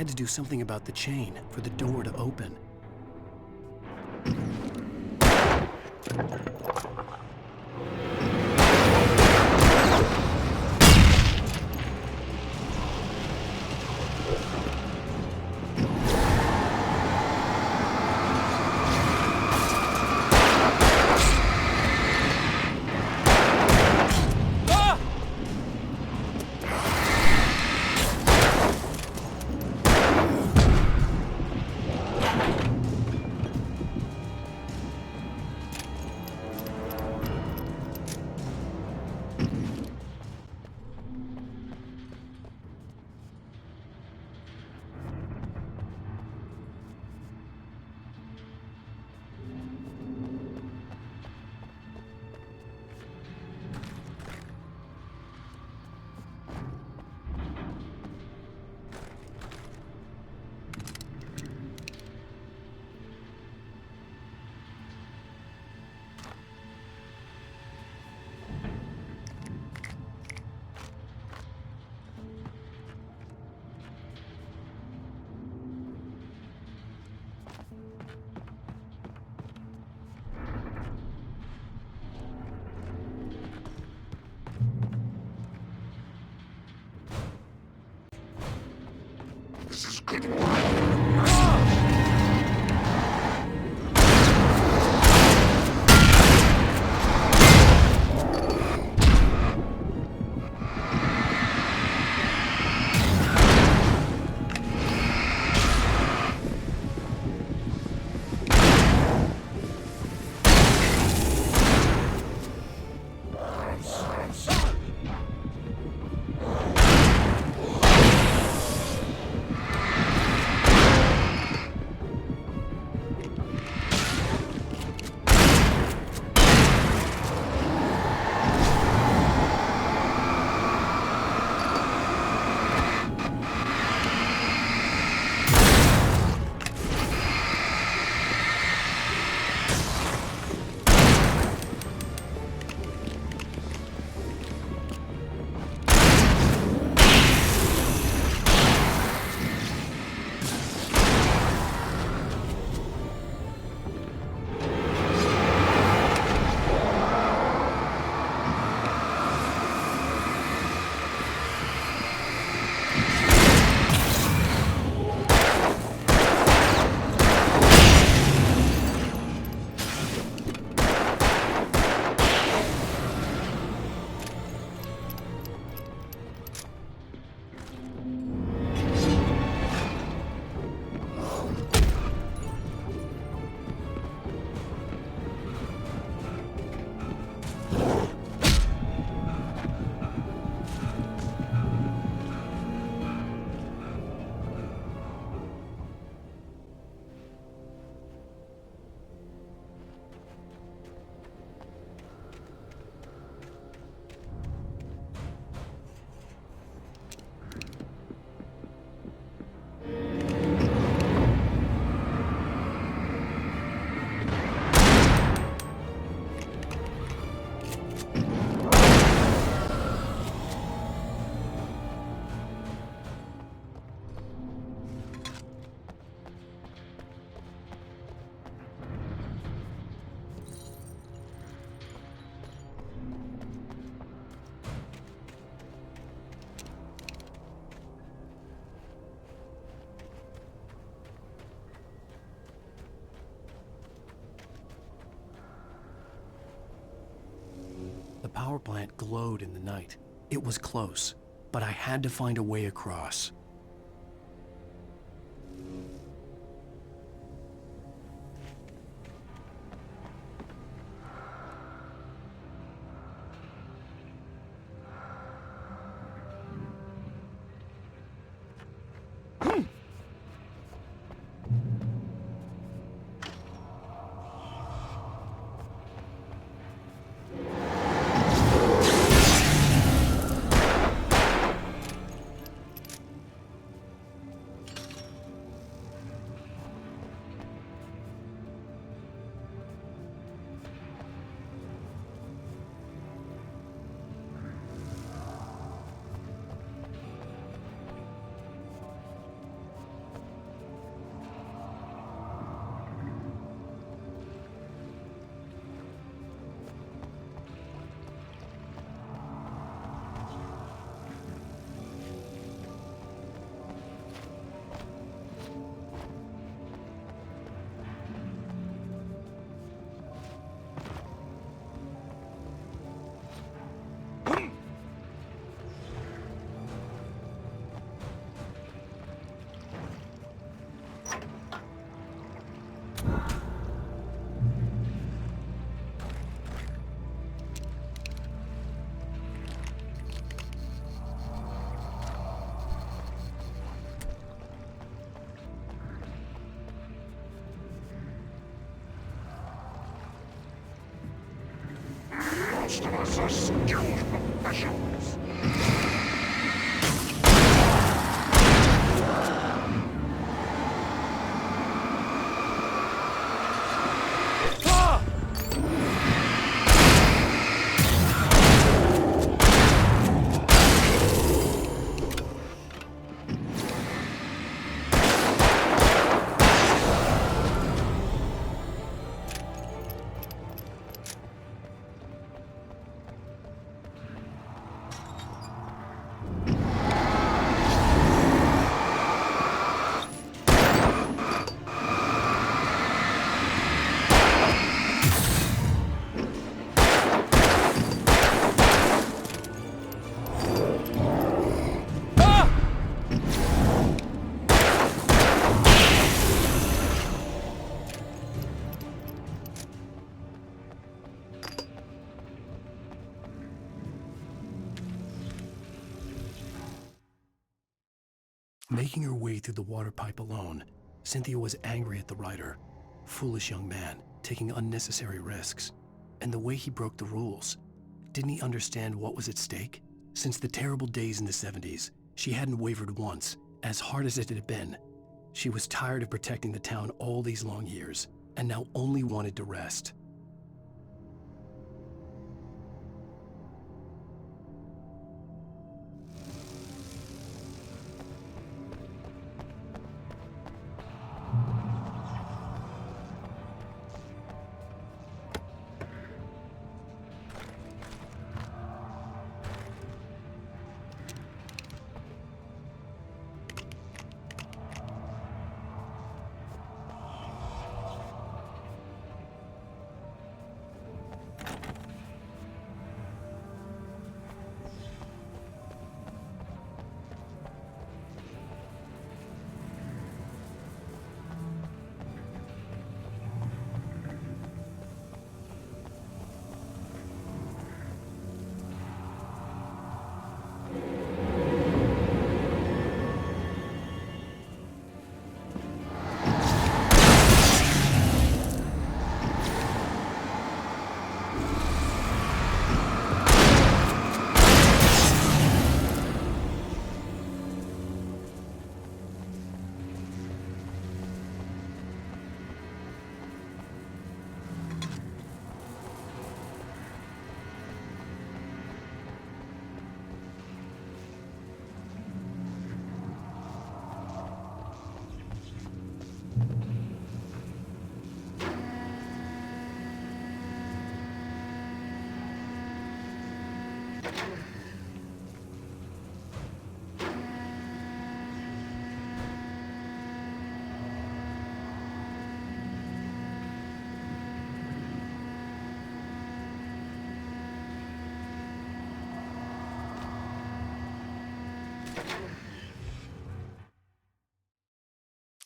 had to do something about the chain for the door to open. The power plant glowed in the night. It was close, but I had to find a way across. Most of us are skilled professionals. Making her way through the water pipe alone, Cynthia was angry at the writer. Foolish young man, taking unnecessary risks. And the way he broke the rules. Didn't he understand what was at stake? Since the terrible days in the 70s, she hadn't wavered once, as hard as it had been. She was tired of protecting the town all these long years, and now only wanted to rest.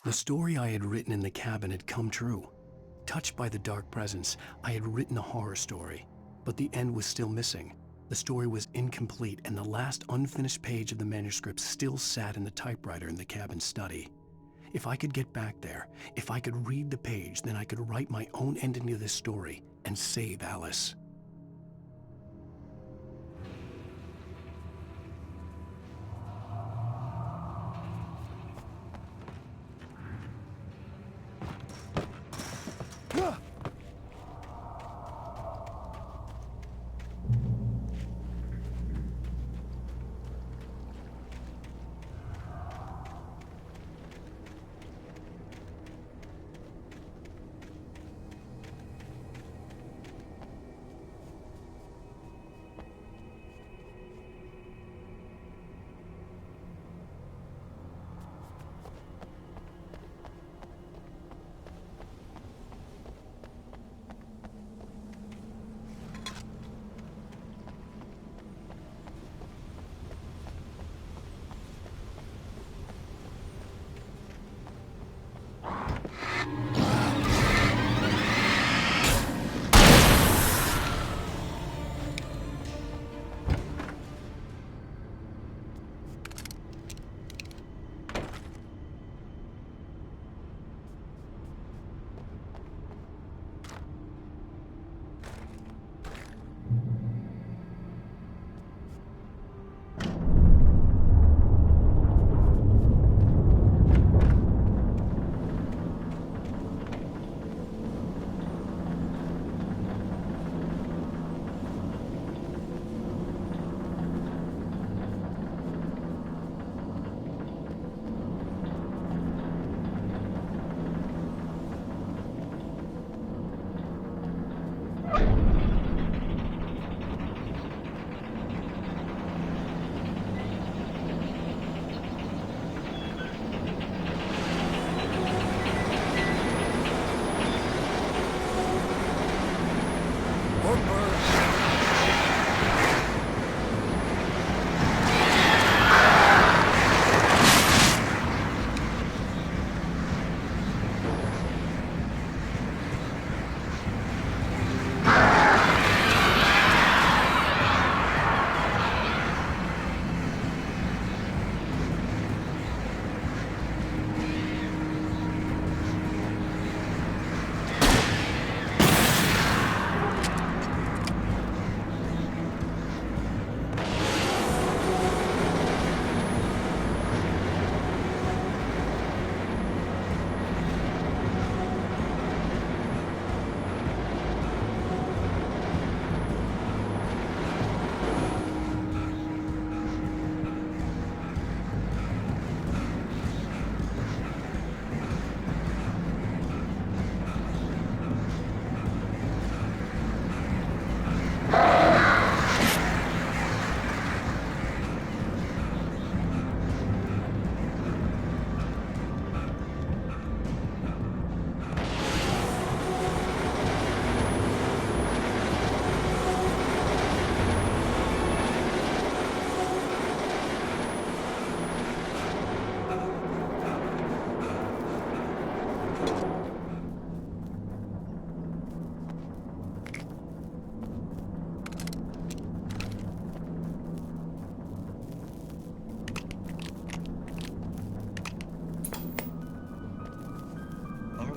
The story I had written in the cabin had come true. Touched by the dark presence, I had written a horror story, but the end was still missing. The story was incomplete, and the last unfinished page of the manuscript still sat in the typewriter in the cabin study. If I could get back there, if I could read the page, then I could write my own ending to this story and save Alice.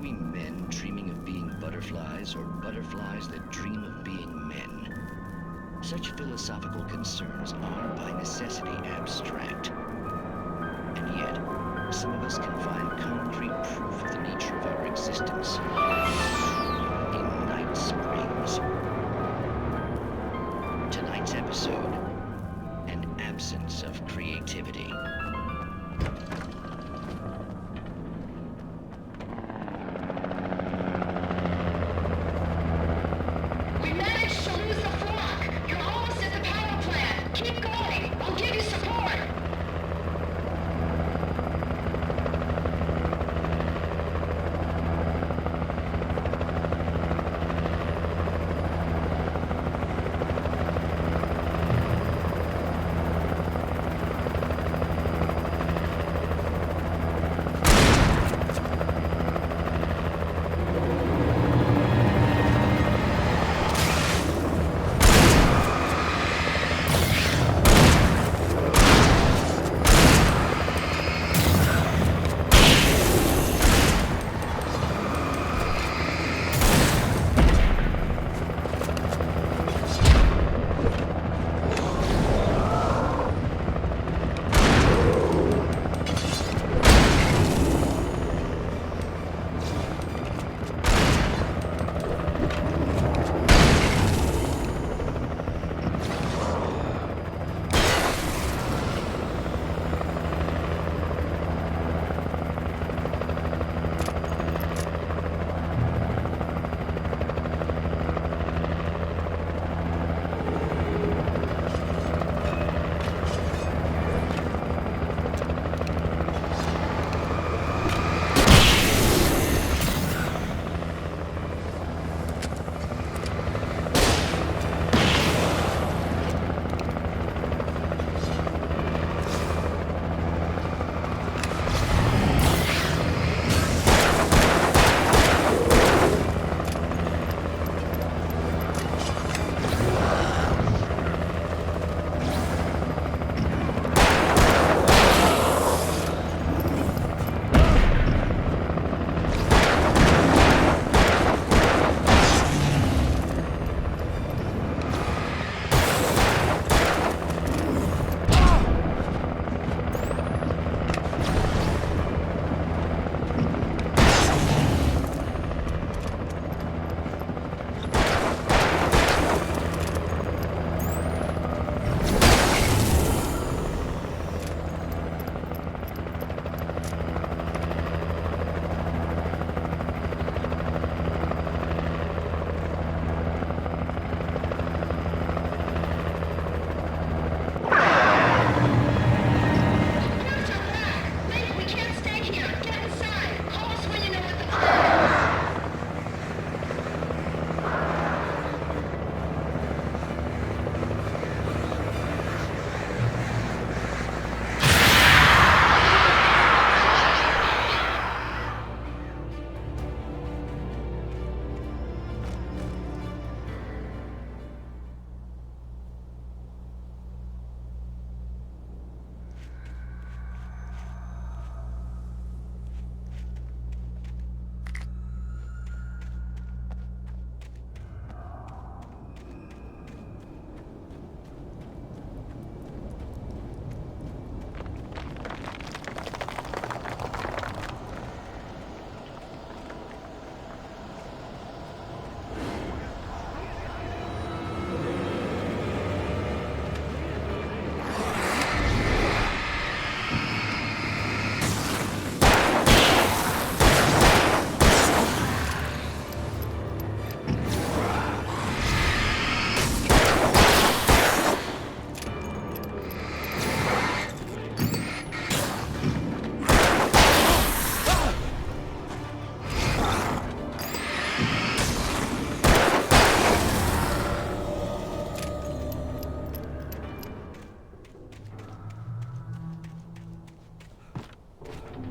we men dreaming of being butterflies or butterflies that dream of being men? Such philosophical concerns are by necessity abstract. And yet, some of us can find concrete proof of the nature of our existence in Night Springs. Tonight's episode, an absence of creativity. We managed to lose the flock. You're almost at the power plant. Keep going. I'll give you support.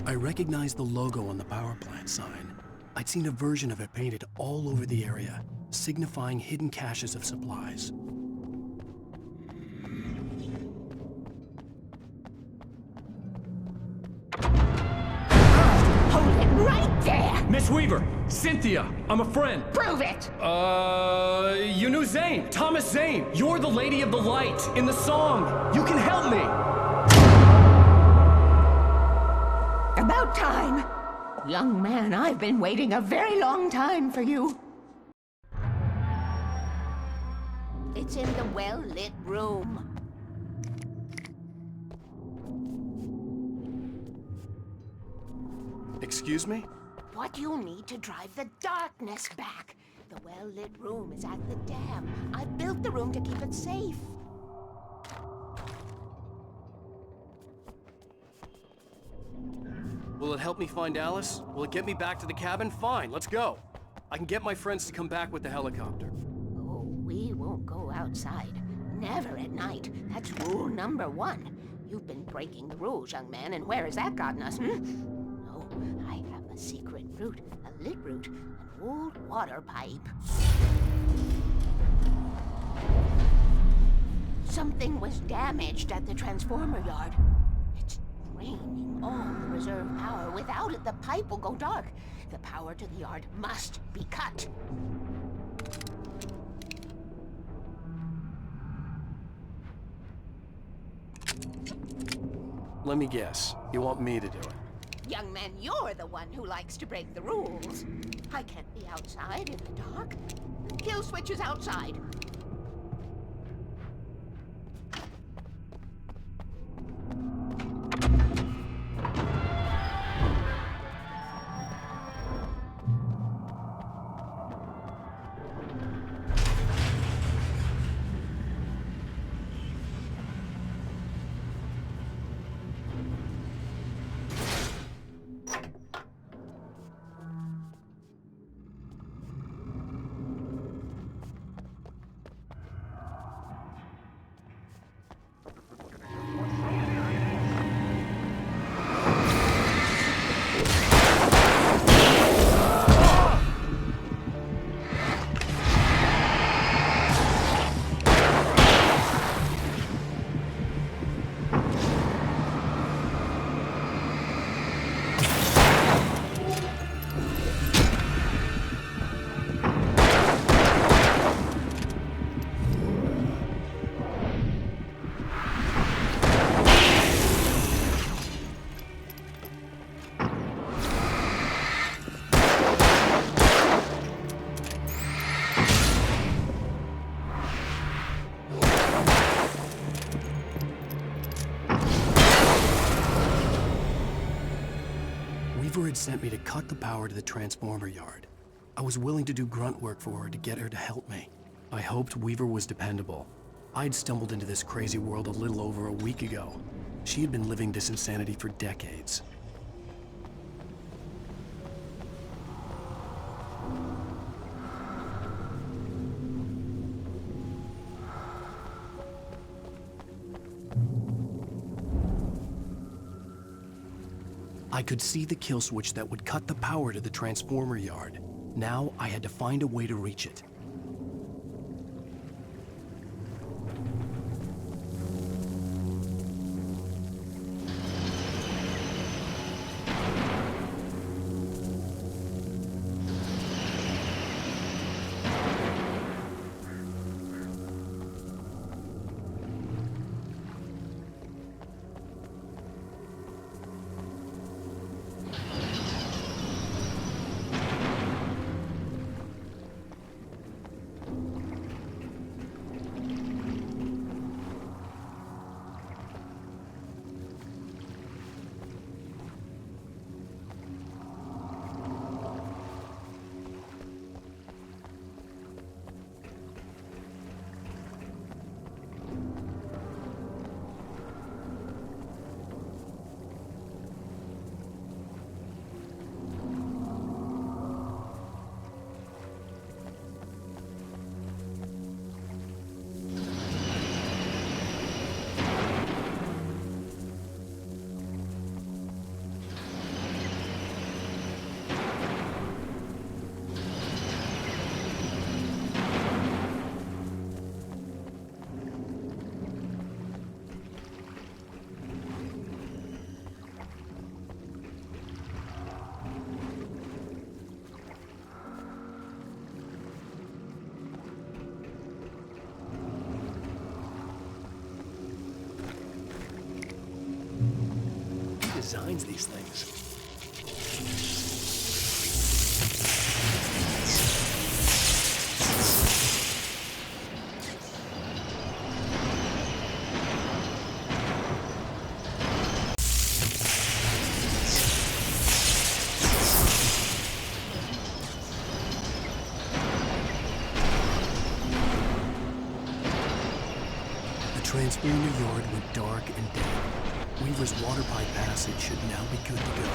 I recognized the logo on the power plant sign. I'd seen a version of it painted all over the area, signifying hidden caches of supplies. Hold it right there! Miss Weaver, Cynthia, I'm a friend. Prove it! You knew Zane, Thomas Zane. You're the Lady of the Light in the song. You can help me. About time. Young man, I've been waiting a very long time for you. It's in the well-lit room. Excuse me? What you need to drive the darkness back. The well-lit room is at the dam. I built the room to keep it safe. Will it help me find Alice? Will it get me back to the cabin? Fine, let's go. I can get my friends to come back with the helicopter. Oh, we won't go outside. Never at night. That's rule number 1. You've been breaking the rules, young man, and where has that gotten us, No, I have a secret route, a lit route, an old water pipe. Something was damaged at the transformer yard. It's draining all the reserve power. Without it, the pipe will go dark. The power to the yard must be cut. Let me guess. You want me to do it? Young man, you're the one who likes to break the rules. I can't be outside in the dark. The kill switch is outside. Weaver had sent me to cut the power to the transformer yard. I was willing to do grunt work for her to get her to help me. I hoped Weaver was dependable. I'd stumbled into this crazy world a little over a week ago. She had been living this insanity for decades. I could see the kill switch that would cut the power to the transformer yard. Now I had to find a way to reach it. designs these things. The transponder yard went dark and damp. Weaver's water pipe passage should now be good to go.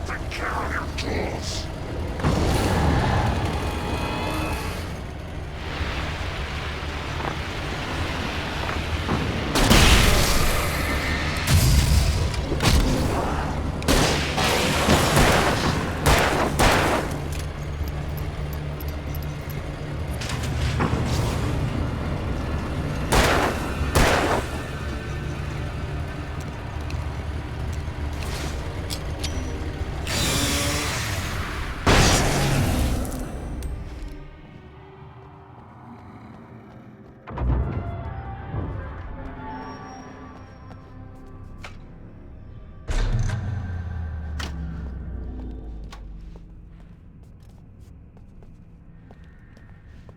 Take care of your claws.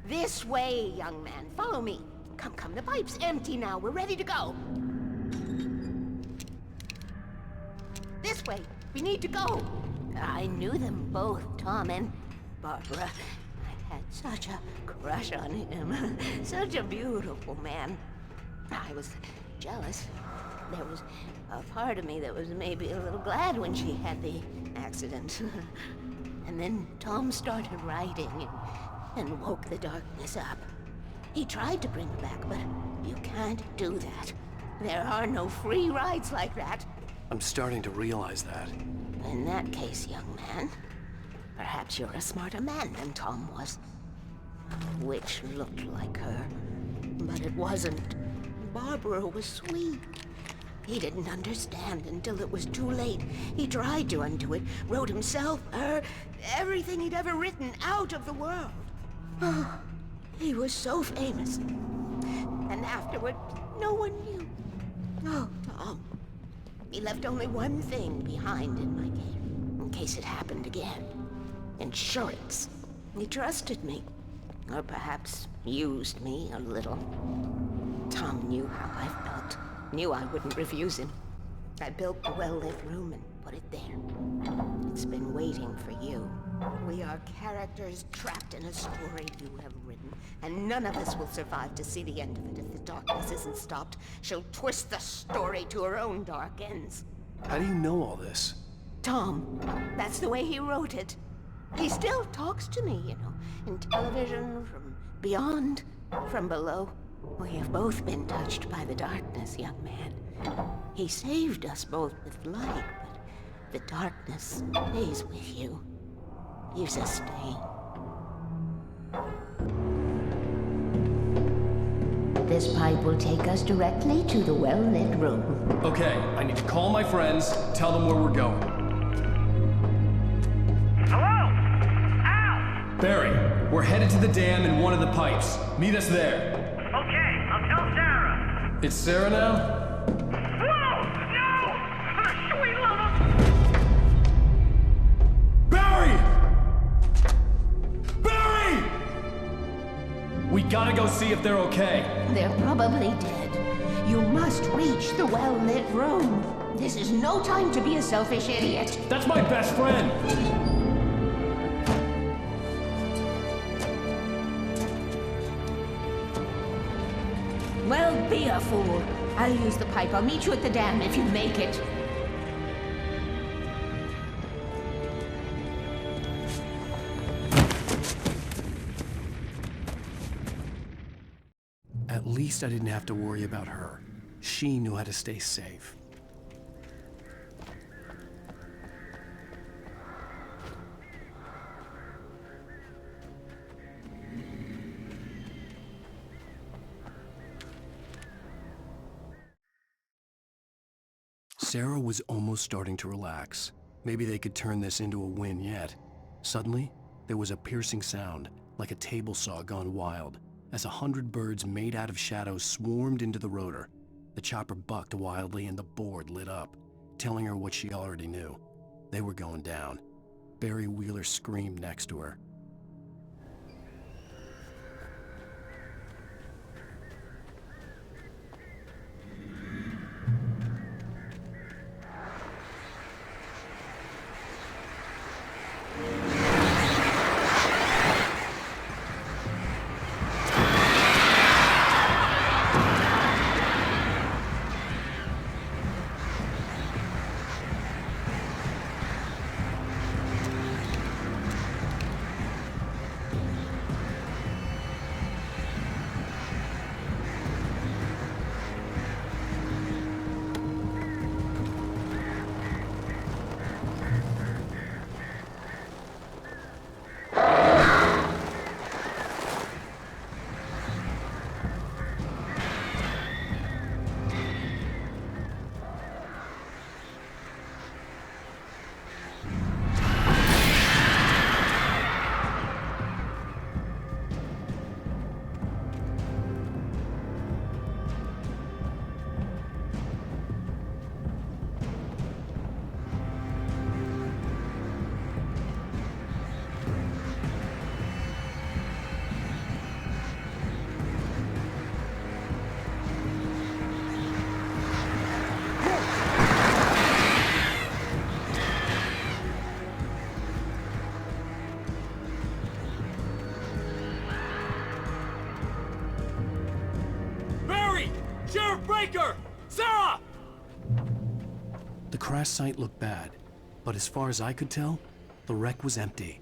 This way, young man. Follow me. Come, come. The pipe's empty now. We're ready to go. This way. We need to go. I knew them both, Tom and Barbara. I had such a crush on him. Such a beautiful man. I was jealous. There was a part of me that was maybe a little glad when she had the accident. And then Tom started writing and woke the darkness up. He tried to bring her back, but you can't do that. There are no free rides like that. I'm starting to realize that. In that case, young man, perhaps you're a smarter man than Tom was. Which looked like her, but it wasn't. Barbara was sweet. He didn't understand until it was too late. He tried to undo it, wrote himself, her, everything he'd ever written out of the world. Oh, he was so famous. And afterward, no one knew. Oh, Tom. He left only one thing behind in my care, in case it happened again. Insurance. He trusted me. Or perhaps used me a little. Tom knew how I felt. Knew I wouldn't refuse him. I built the well-lit room and put it there. It's been waiting for you. We are characters trapped in a story you have written, and none of us will survive to see the end of it if the darkness isn't stopped. She'll twist the story to her own dark ends. How do you know all this? Tom, that's the way he wrote it. He still talks to me, you know, in television, from beyond, from below. We have both been touched by the darkness, young man. He saved us both with light, but the darkness stays with you. Leaves a stain. This pipe will take us directly to the well-lit room. Okay, I need to call my friends, tell them where we're going. Hello? Al! Barry, we're headed to the dam in one of the pipes. Meet us there. Okay, I'll tell Sarah. It's Sarah now? Whoa! No! For the sweet love of... Barry! Barry! We gotta go see if they're okay. They're probably dead. You must reach the well-lit room. This is no time to be a selfish idiot. That's my best friend! Well, be a fool. I'll use the pipe. I'll meet you at the dam if you make it. At least I didn't have to worry about her. She knew how to stay safe. Sarah was almost starting to relax. Maybe they could turn this into a win yet. Suddenly, there was a piercing sound, like a table saw gone wild, as 100 birds made out of shadows swarmed into the rotor. The chopper bucked wildly and the board lit up, telling her what she already knew. They were going down. Barry Wheeler screamed next to her. Sarah! The crash site looked bad, but as far as I could tell, the wreck was empty.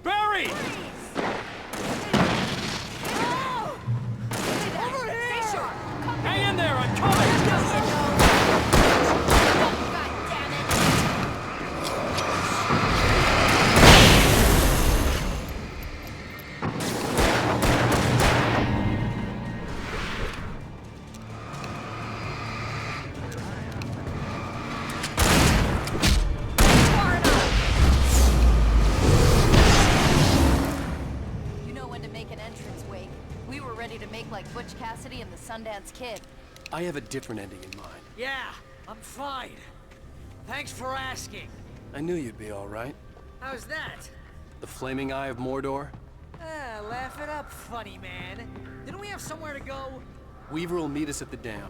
Barry! Hang in there, I'm coming! Like Butch Cassidy and the Sundance Kid. I have a different ending in mind. Yeah, I'm fine. Thanks for asking. I knew you'd be all right. How's that? The flaming eye of Mordor? Laugh it up, funny man. Didn't we have somewhere to go? Weaver will meet us at the dam.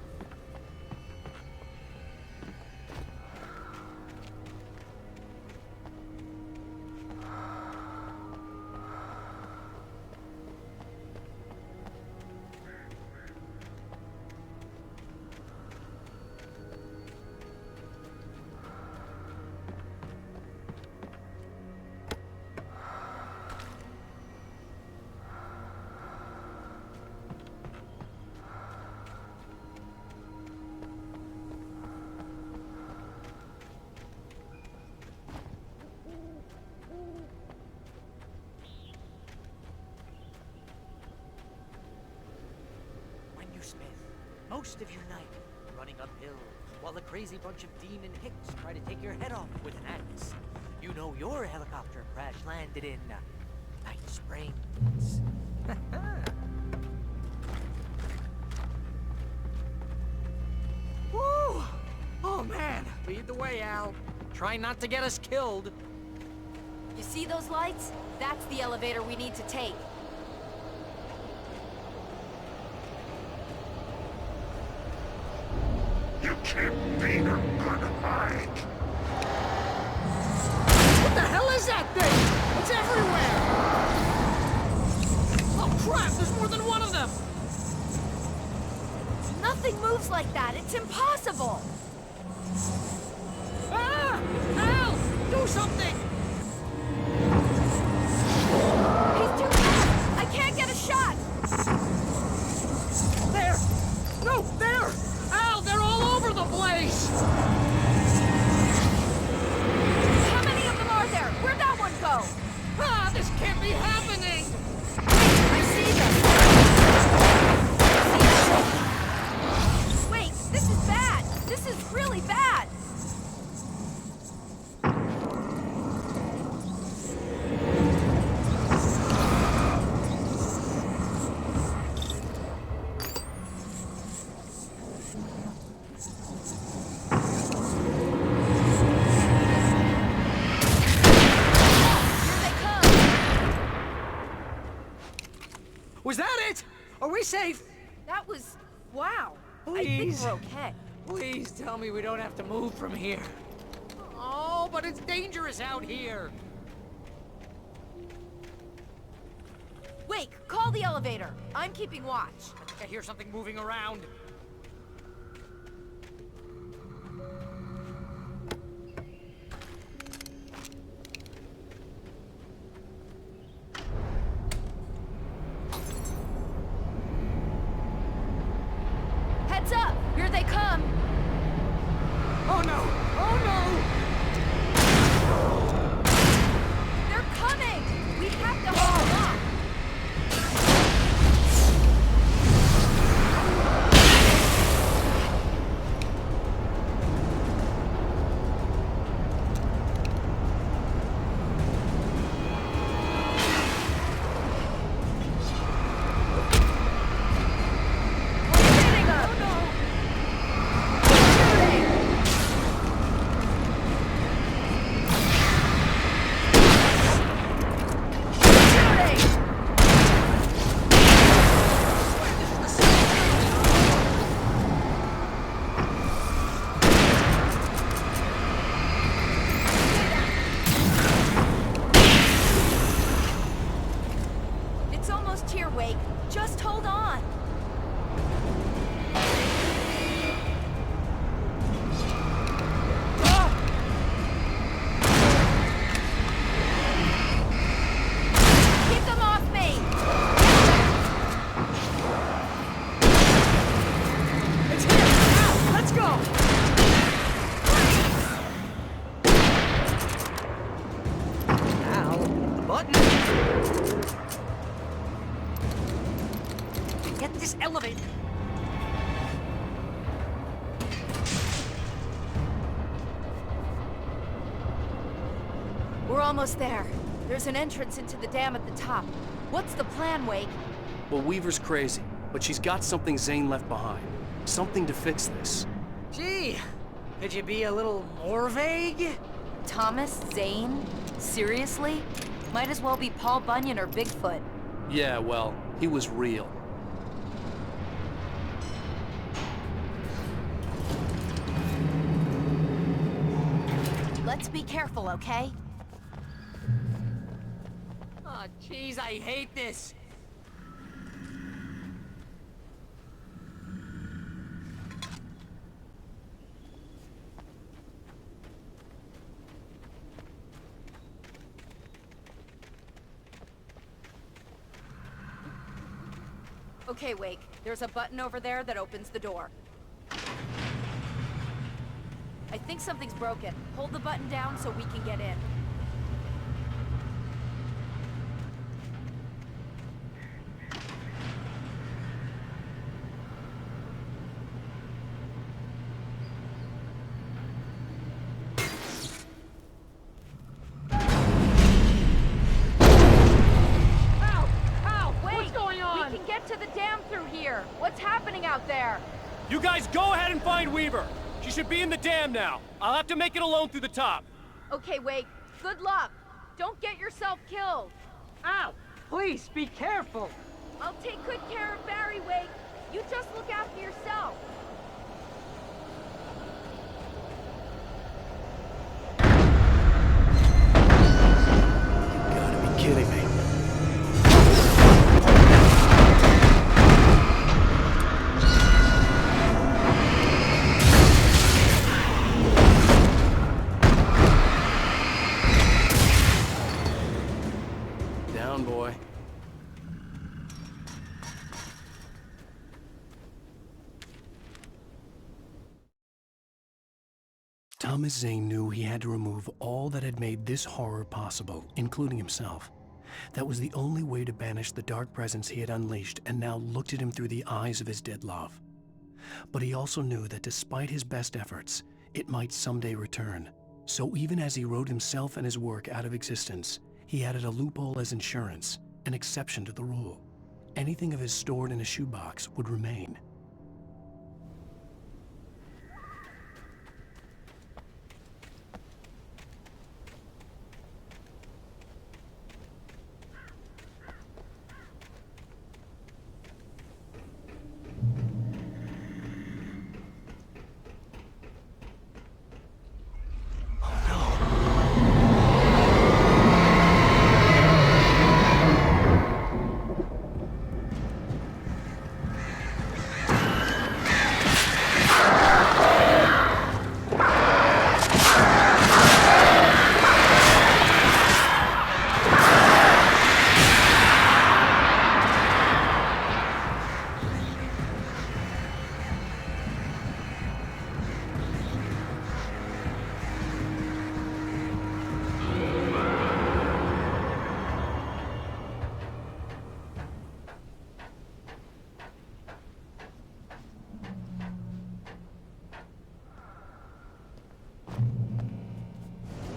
most of your night running uphill while the crazy bunch of demon hicks try to take your head off with an axe. You know your helicopter crash landed in Night Springs. Woo! Oh man, lead the way, Al. Try not to get us killed. You see those lights? That's the elevator we need to take. You can't beat a good hike. What the hell is that thing? It's everywhere! Oh crap, there's more than one of them! Nothing moves like that. It's impossible. Ah! Al! Do something! He's too fast. I can't get a shot. There! No, there! Al, they're all over the place! How many of them are there? Where'd that one go? Ah, this can't be happening! I see them. Wait, this is bad. This is really bad. Was that it? Are we safe? That was... wow. Please. I think we're okay. Please tell me we don't have to move from here. Oh, but it's dangerous out here. Wait, call the elevator. I'm keeping watch. I think I hear something moving around. Heads up! Here they come! Oh no! Oh no! They're coming! We have to hold them off! It's almost here, Wake. Just hold on. Keep them off me! It's here! Now, let's go! Al, the button! Get this elevator! We're almost there. There's an entrance into the dam at the top. What's the plan, Wake? Well, Weaver's crazy, but she's got something Zane left behind. Something to fix this. Gee, could you be a little more vague? Thomas Zane? Seriously? Might as well be Paul Bunyan or Bigfoot. Yeah, well, he was real. Let's be careful, okay? Oh, jeez, I hate this. Okay, Wake. There's a button over there that opens the door. I think something's broken. Hold the button down so we can get in. You guys go ahead and find Weaver. She should be in the dam now. I'll have to make it alone through the top. Okay, Wake. Good luck. Don't get yourself killed. Ow! Please, be careful! I'll take good care of Barry, Wake. You just look after yourself. You gotta be kidding me. Down, boy. Thomas Zane knew he had to remove all that had made this horror possible, including himself. That was the only way to banish the dark presence he had unleashed and now looked at him through the eyes of his dead love. But he also knew that despite his best efforts, it might someday return. So even as he wrote himself and his work out of existence, he added a loophole as insurance, an exception to the rule. Anything of his stored in a shoebox would remain.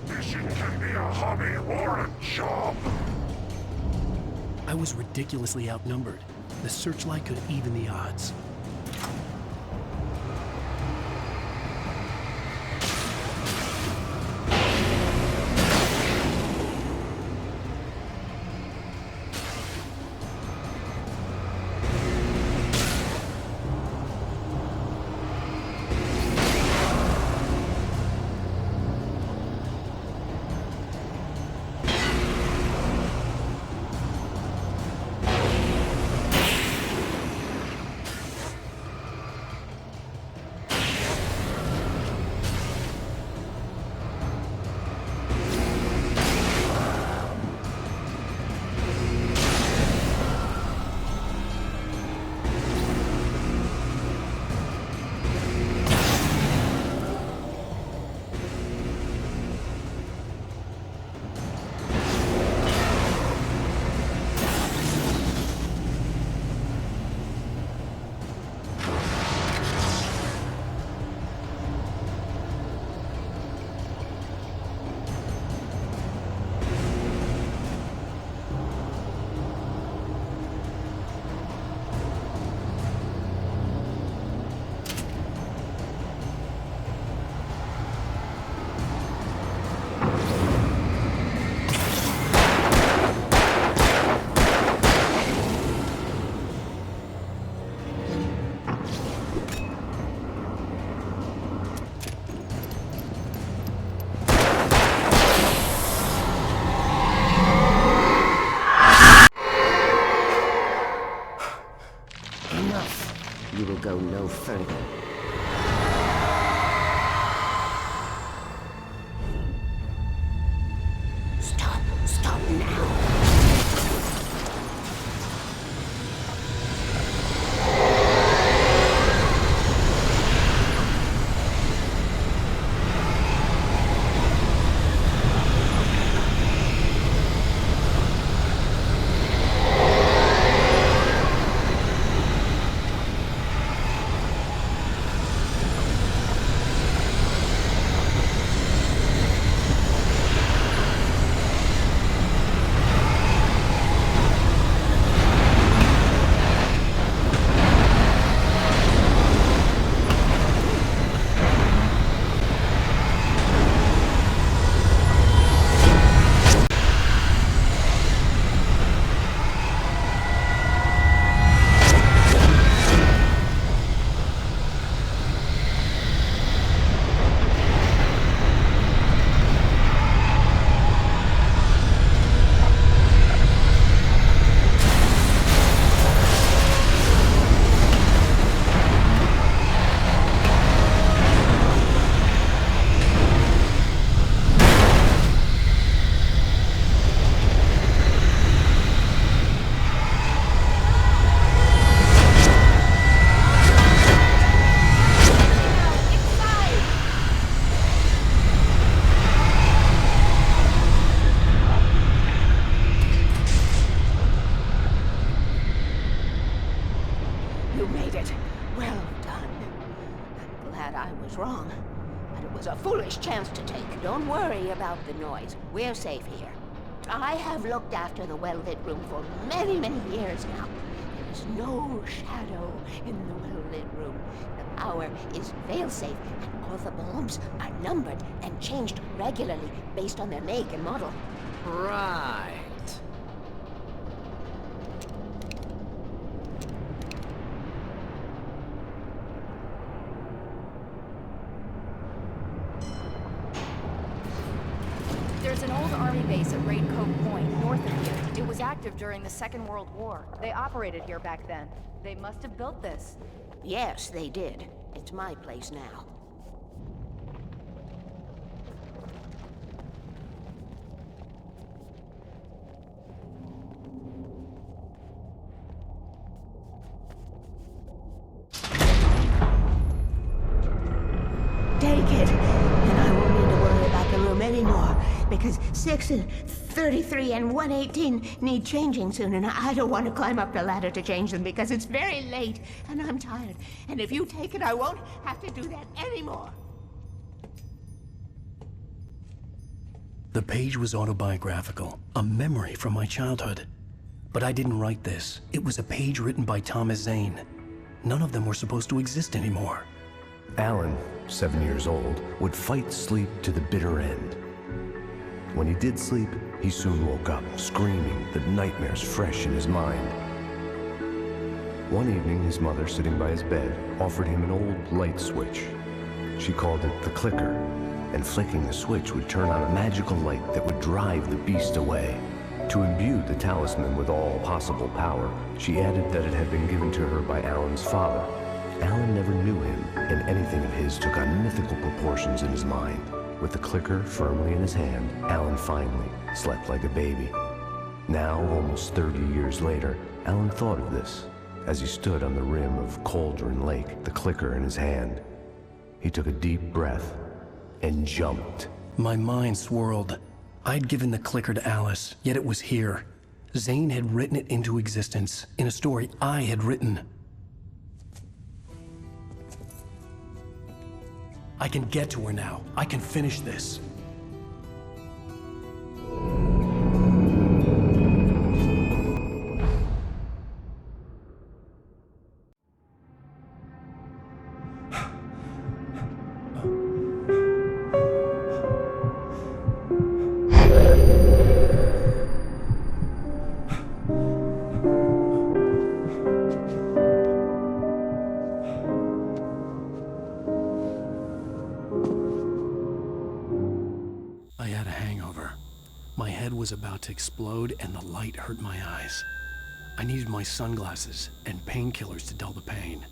Fishing can be a hobby or a job. I was ridiculously outnumbered. The searchlight could even the odds. You will go no further. Stop now. was wrong, but it was a foolish chance to take. Don't worry about the noise. We're safe here. I have looked after the well-lit room for many, many years now. There is no shadow in the well-lit room. The power is fail-safe, and all the bulbs are numbered and changed regularly based on their make and model. Right. There's an old army base at Raincoat Point, north of here. It was active during the Second World War. They operated here back then. They must have built this. Yes, they did. It's my place now. Take it, and I won't need to worry about the room anymore, because 6 and 33 and 118 need changing soon, and I don't want to climb up the ladder to change them because it's very late, and I'm tired. And if you take it, I won't have to do that anymore. The page was autobiographical, a memory from my childhood. But I didn't write this. It was a page written by Thomas Zane. None of them were supposed to exist anymore. Alan, 7 years old, would fight sleep to the bitter end. When he did sleep, he soon woke up, screaming, the nightmares fresh in his mind. One evening, his mother, sitting by his bed, offered him an old light switch. She called it the clicker, and flicking the switch would turn on a magical light that would drive the beast away. To imbue the talisman with all possible power, she added that it had been given to her by Alan's father. Alan never knew him, and anything of his took on mythical proportions in his mind. With the clicker firmly in his hand, Alan finally slept like a baby. Now, almost 30 years later, Alan thought of this as he stood on the rim of Cauldron Lake, the clicker in his hand. He took a deep breath and jumped. My mind swirled. I'd given the clicker to Alice, yet it was here. Zane had written it into existence, in a story I had written. I can get to her now. I can finish this. Was about to explode and the light hurt my eyes. I needed my sunglasses and painkillers to dull the pain.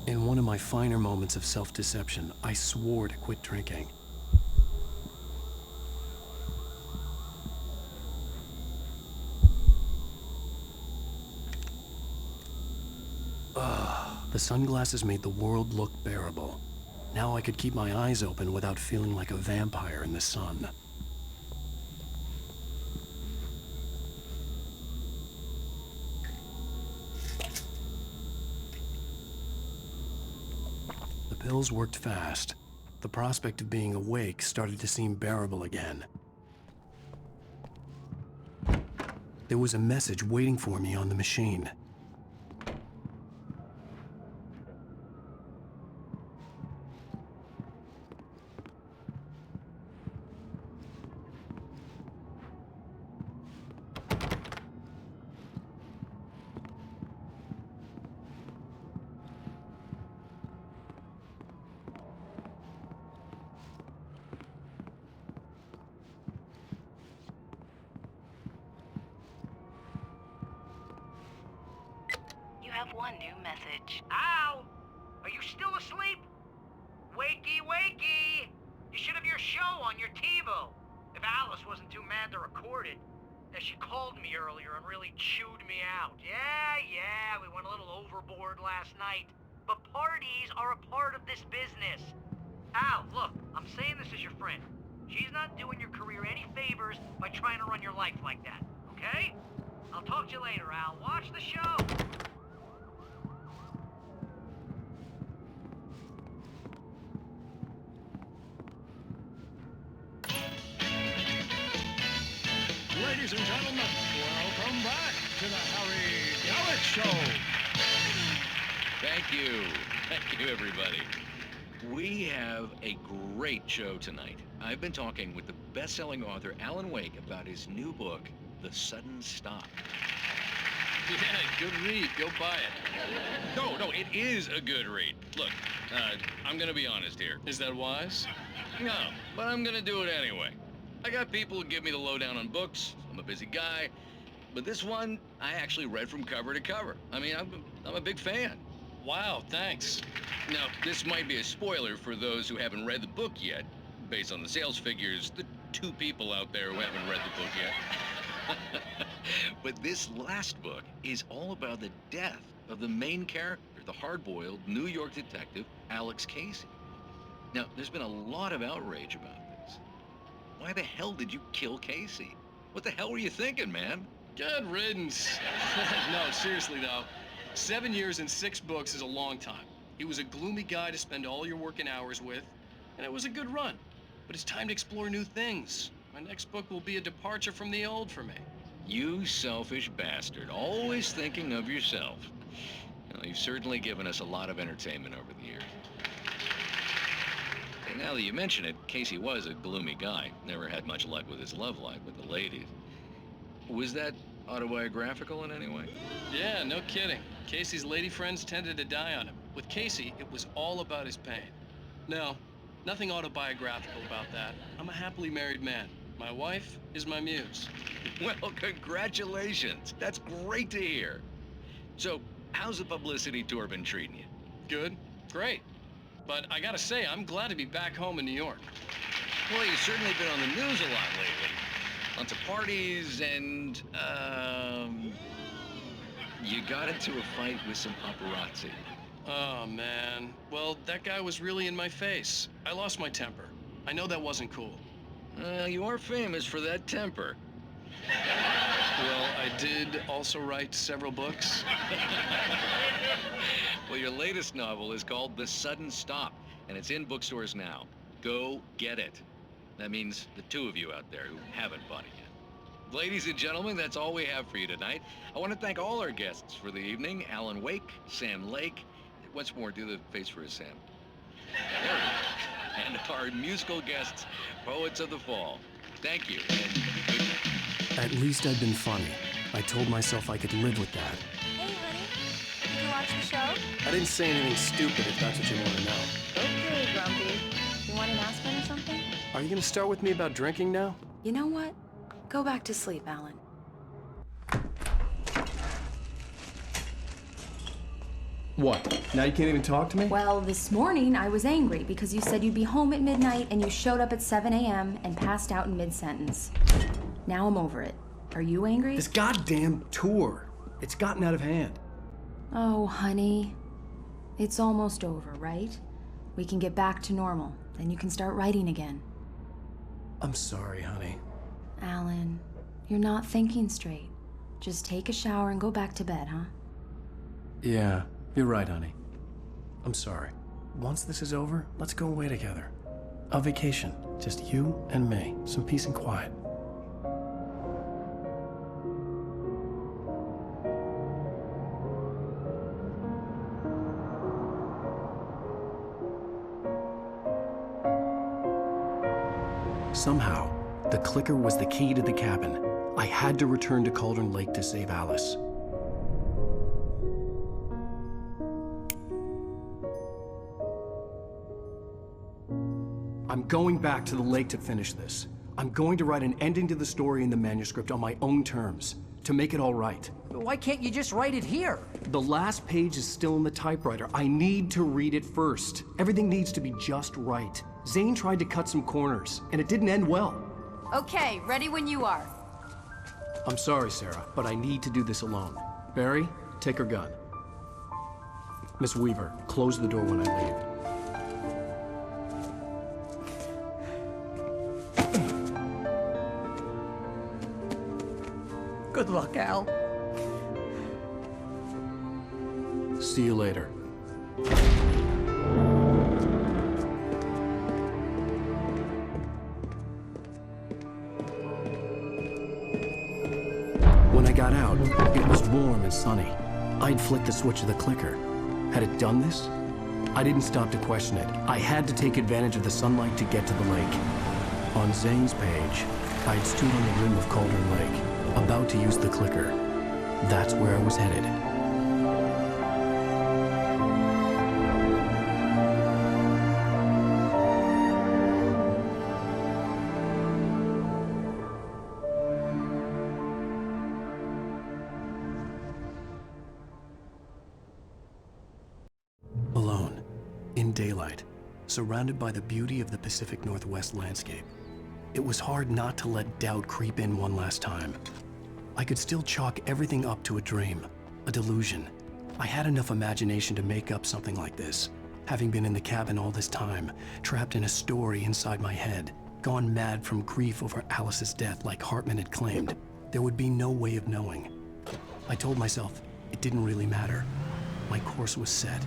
In one of my finer moments of self-deception, I swore to quit drinking. The sunglasses made the world look bearable. Now I could keep my eyes open without feeling like a vampire in the sun. The pills worked fast. The prospect of being awake started to seem bearable again. There was a message waiting for me on the machine. Have one new message. Al! Are you still asleep? Wakey, wakey! You should have your show on your TiVo. If Alice wasn't too mad to record it. As she called me earlier and really chewed me out. Yeah, we went a little overboard last night. But parties are a part of this business. Al, look, I'm saying this as your friend. She's not doing your career any favors by trying to run your life like that, okay? I'll talk to you later, Al. Watch the show! Ladies and gentlemen, welcome back to the Harry Gallic Show. Thank you. Thank you, everybody. We have a great show tonight. I've been talking with the best-selling author Alan Wake about his new book, The Sudden Stop. Yeah, good read. Go buy it. No, it is a good read. Look, I'm gonna be honest here. Is that wise? No, but I'm gonna do it anyway. I got people who give me the lowdown on books. I'm a busy guy. But this one, I actually read from cover to cover. I mean, I'm a big fan. Wow, thanks. Now, this might be a spoiler for those who haven't read the book yet. Based on the sales figures, the 2 people out there who haven't read the book yet. But this last book is all about the death of the main character, the hard-boiled New York detective, Alex Casey. Now, there's been a lot of outrage about this. Why the hell did you kill Casey? What the hell were you thinking, man? Good riddance. No, seriously, though. 7 years and 6 books is a long time. He was a gloomy guy to spend all your working hours with, and it was a good run. But it's time to explore new things. My next book will be a departure from the old for me. You selfish bastard, always thinking of yourself. Well, you've certainly given us a lot of entertainment over the years. And now that you mention it, Casey was a gloomy guy. Never had much luck with his love life with the ladies. Was that autobiographical in any way? Yeah, no kidding. Casey's lady friends tended to die on him. With Casey, it was all about his pain. No, nothing autobiographical about that. I'm a happily married man. My wife is my muse. Well, congratulations. That's great to hear. So, how's the publicity tour been treating you? Good. Great. But I gotta say, I'm glad to be back home in New York. Well, you've certainly been on the news a lot lately. Lots of parties and, you got into a fight with some paparazzi. Oh, man. Well, that guy was really in my face. I lost my temper. I know that wasn't cool. You are famous for that temper. Well, I did also write several books. Well, your latest novel is called The Sudden Stop, and it's in bookstores now. Go get it. That means the 2 of you out there who haven't bought it yet. Ladies and gentlemen, that's all we have for you tonight. I want to thank all our guests for the evening. Alan Wake, Sam Lake. Once more, do the face for us, Sam. There we go. And our musical guests, Poets of the Fall. Thank you, and good night. At least I'd been funny. I told myself I could live with that. Hey, honey. Did you watch the show? I didn't say anything stupid if that's what you want to know. Okay, Grumpy. You want an aspirin or something? Are you going to start with me about drinking now? You know what? Go back to sleep, Alan. What? Now you can't even talk to me? Well, this morning I was angry because you said you'd be home at midnight and you showed up at 7 a.m. and passed out in mid-sentence. Now I'm over it. Are you angry? This goddamn tour. It's gotten out of hand. Oh, honey. It's almost over, right? We can get back to normal. Then you can start writing again. I'm sorry, honey. Alan, you're not thinking straight. Just take a shower and go back to bed, huh? Yeah, you're right, honey. I'm sorry. Once this is over, let's go away together. A vacation. Just you and me. Some peace and quiet. Somehow, the clicker was the key to the cabin. I had to return to Cauldron Lake to save Alice. I'm going back to the lake to finish this. I'm going to write an ending to the story in the manuscript on my own terms, to make it all right. Why can't you just write it here? The last page is still in the typewriter. I need to read it first. Everything needs to be just right. Zane tried to cut some corners, and it didn't end well. Okay, ready when you are. I'm sorry, Sarah, but I need to do this alone. Barry, take her gun. Miss Weaver, close the door when I leave. Good luck, Al. See you later. got out, it was warm and sunny. I'd flicked the switch of the clicker. Had it done this? I didn't stop to question it. I had to take advantage of the sunlight to get to the lake. On Zane's page, I'd stood on the rim of Cauldron Lake, about to use the clicker. That's where I was headed. Alone, in daylight, surrounded by the beauty of the Pacific Northwest landscape, it was hard not to let doubt creep in one last time. I could still chalk everything up to a dream, a delusion. I had enough imagination to make up something like this, having been in the cabin all this time, trapped in a story inside my head, gone mad from grief over Alice's death like Hartman had claimed. There would be no way of knowing. I told myself it didn't really matter. My course was set.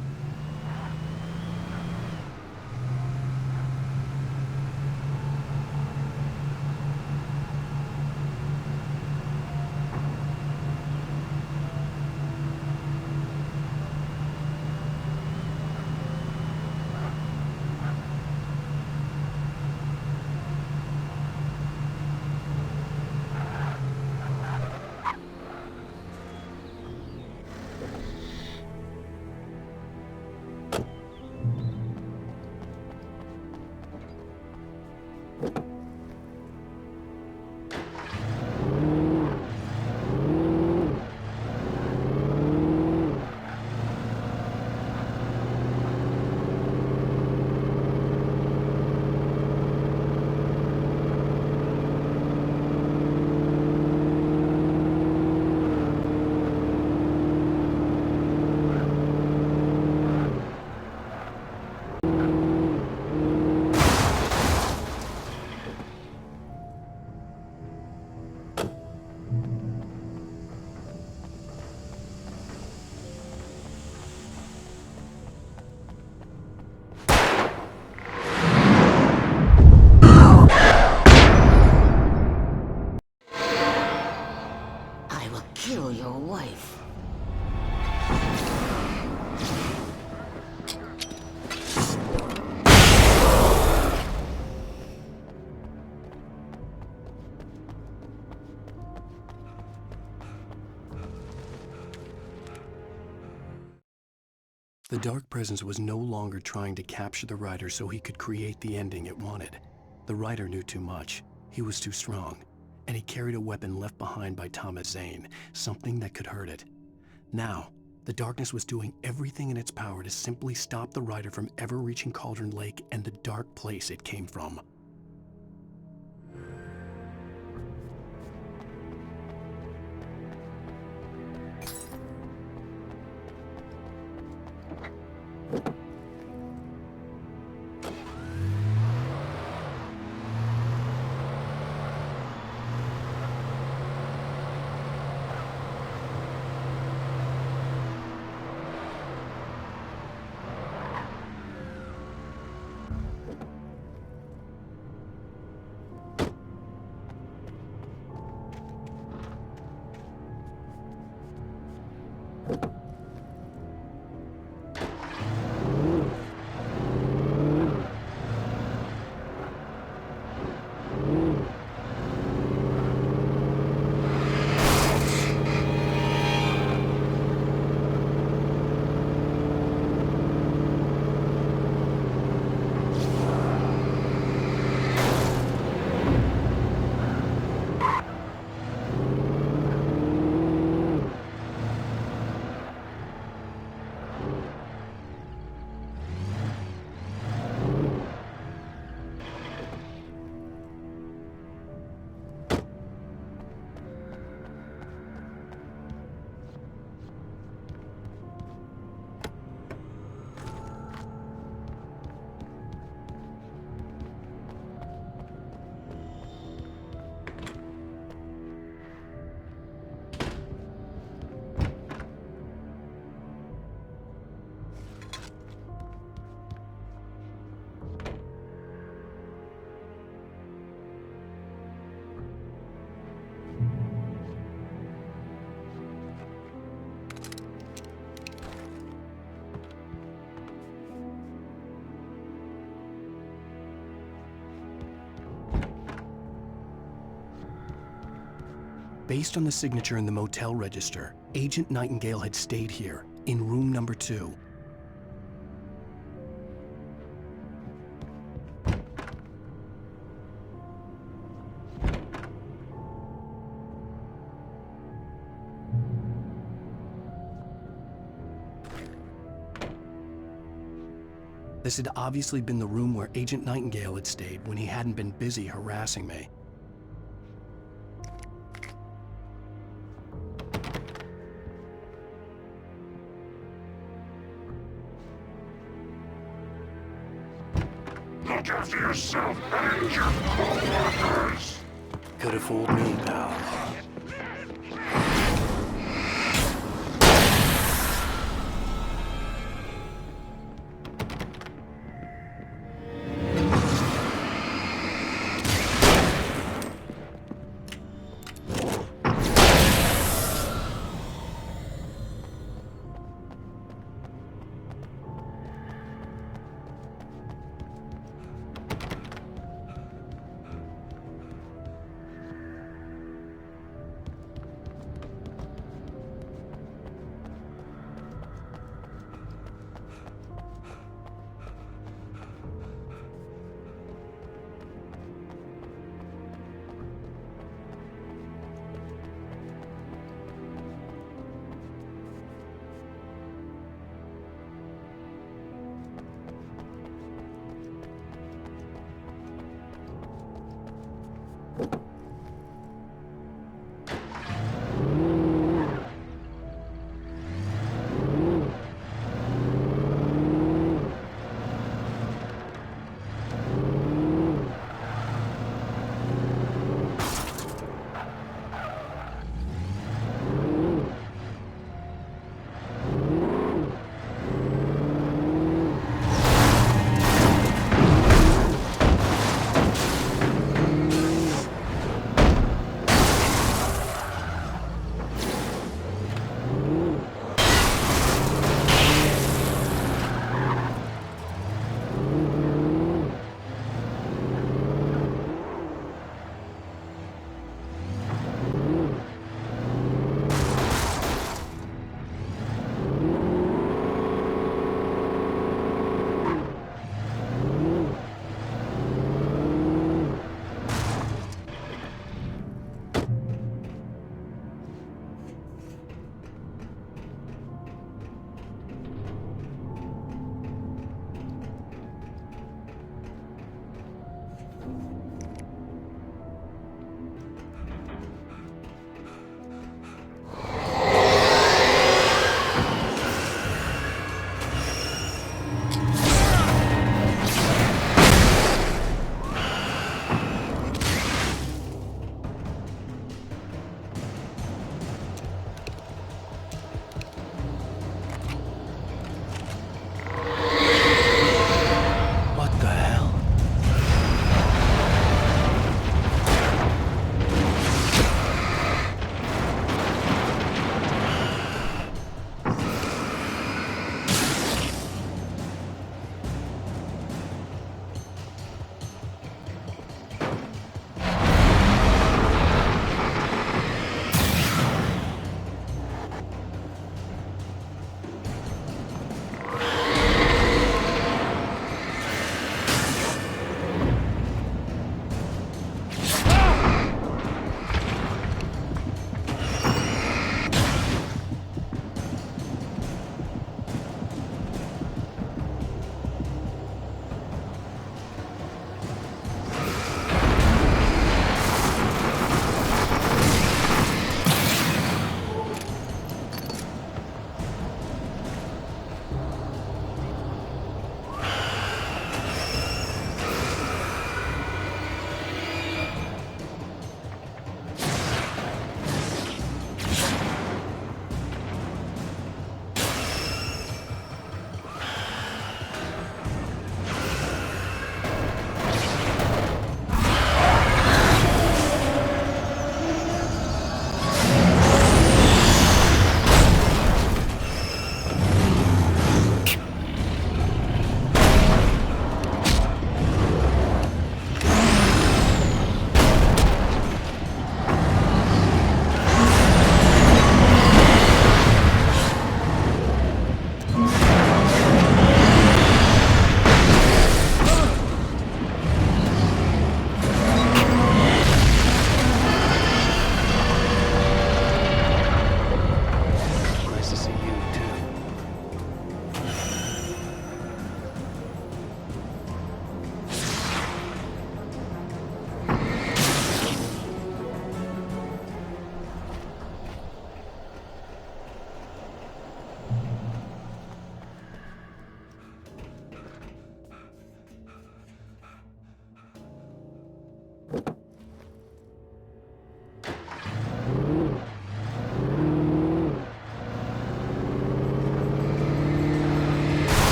Kill your wife. The Dark Presence was no longer trying to capture the writer so he could create the ending it wanted. The writer knew too much. He was too strong. And he carried a weapon left behind by Thomas Zane, something that could hurt it. Now, the darkness was doing everything in its power to simply stop the writer from ever reaching Cauldron Lake and the dark place it came from. Based on the signature in the motel register, Agent Nightingale had stayed here, in room number 2. This had obviously been the room where Agent Nightingale had stayed when he hadn't been busy harassing me. Look after yourself and your co-workers! Could have fooled me, pal.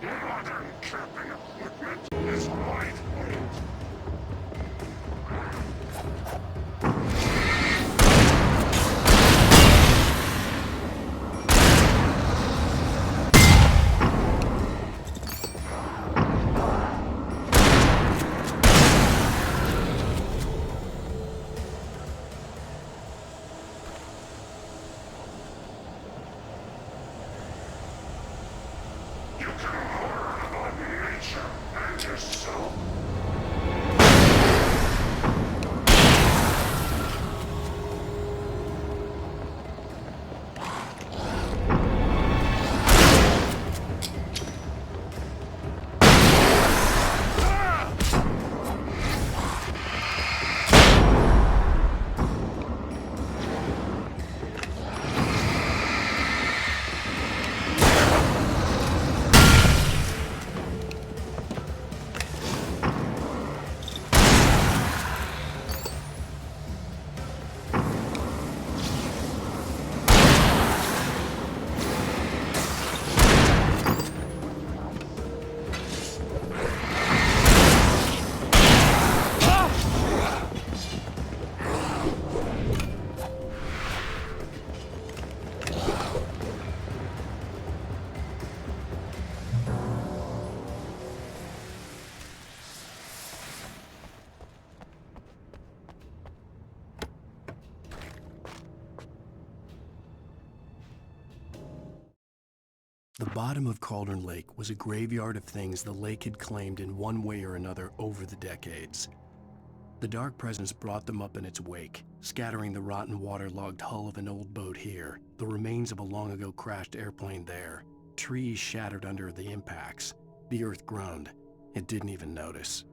Modern camping equipment is lightweight. You can learn about nature and yourself. The bottom of Cauldron Lake was a graveyard of things the lake had claimed in one way or another over the decades. The dark presence brought them up in its wake, scattering the rotten waterlogged hull of an old boat here, the remains of a long-ago crashed airplane there, trees shattered under the impacts. The earth groaned. It didn't even notice.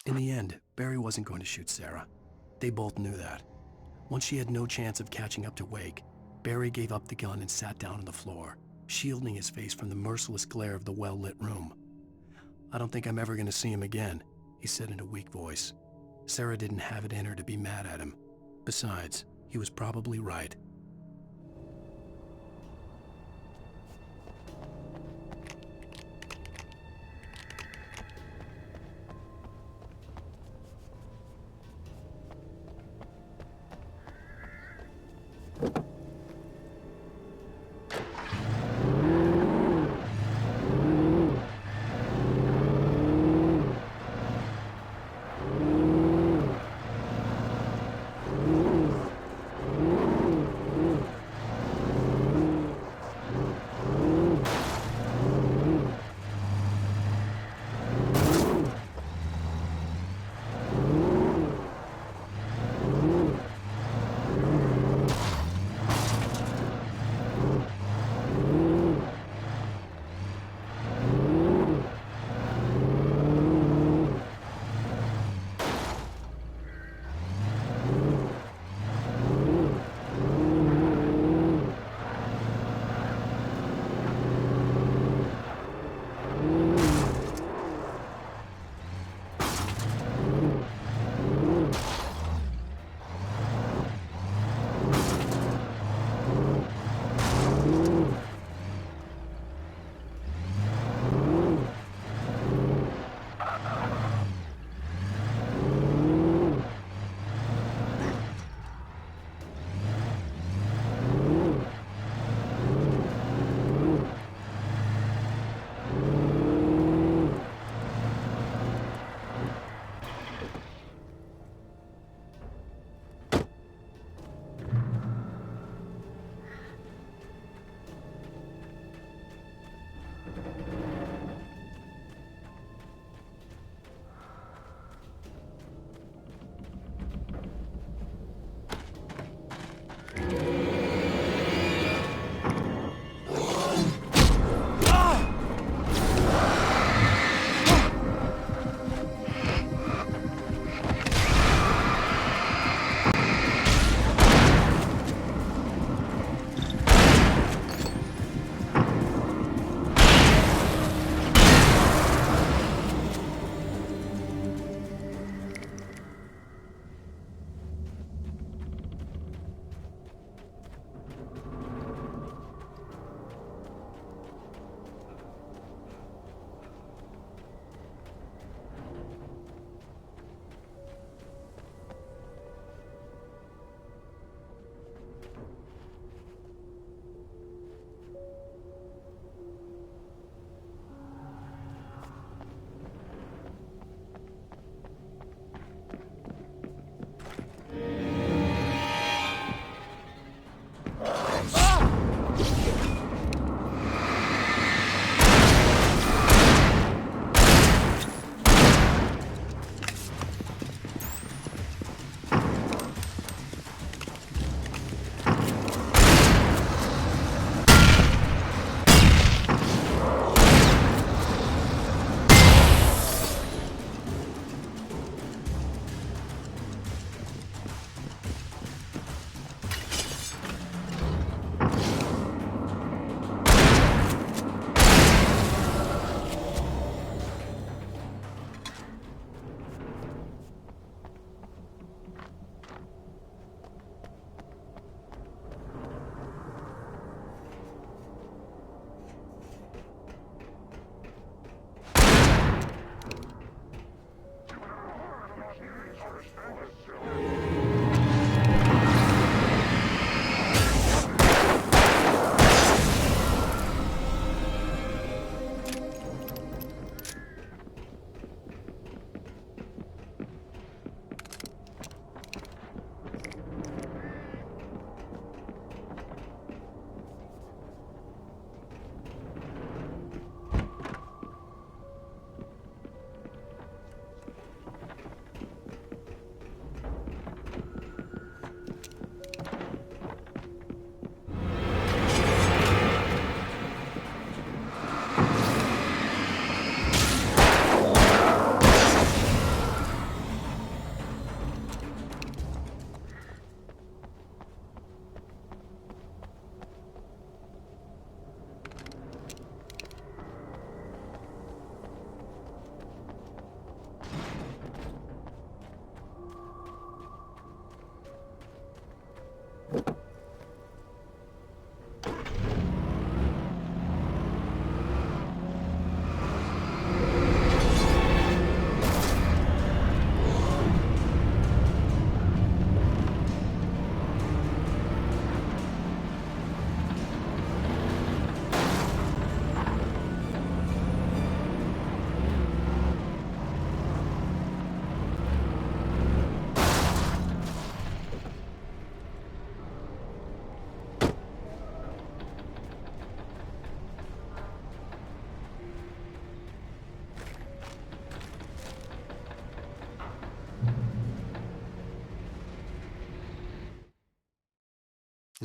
In the end, Barry wasn't going to shoot Sarah. They both knew that. Once she had no chance of catching up to Wake, Barry gave up the gun and sat down on the floor, shielding his face from the merciless glare of the well-lit room. "I don't think I'm ever going to see him again," he said in a weak voice. Sarah didn't have it in her to be mad at him. Besides, he was probably right.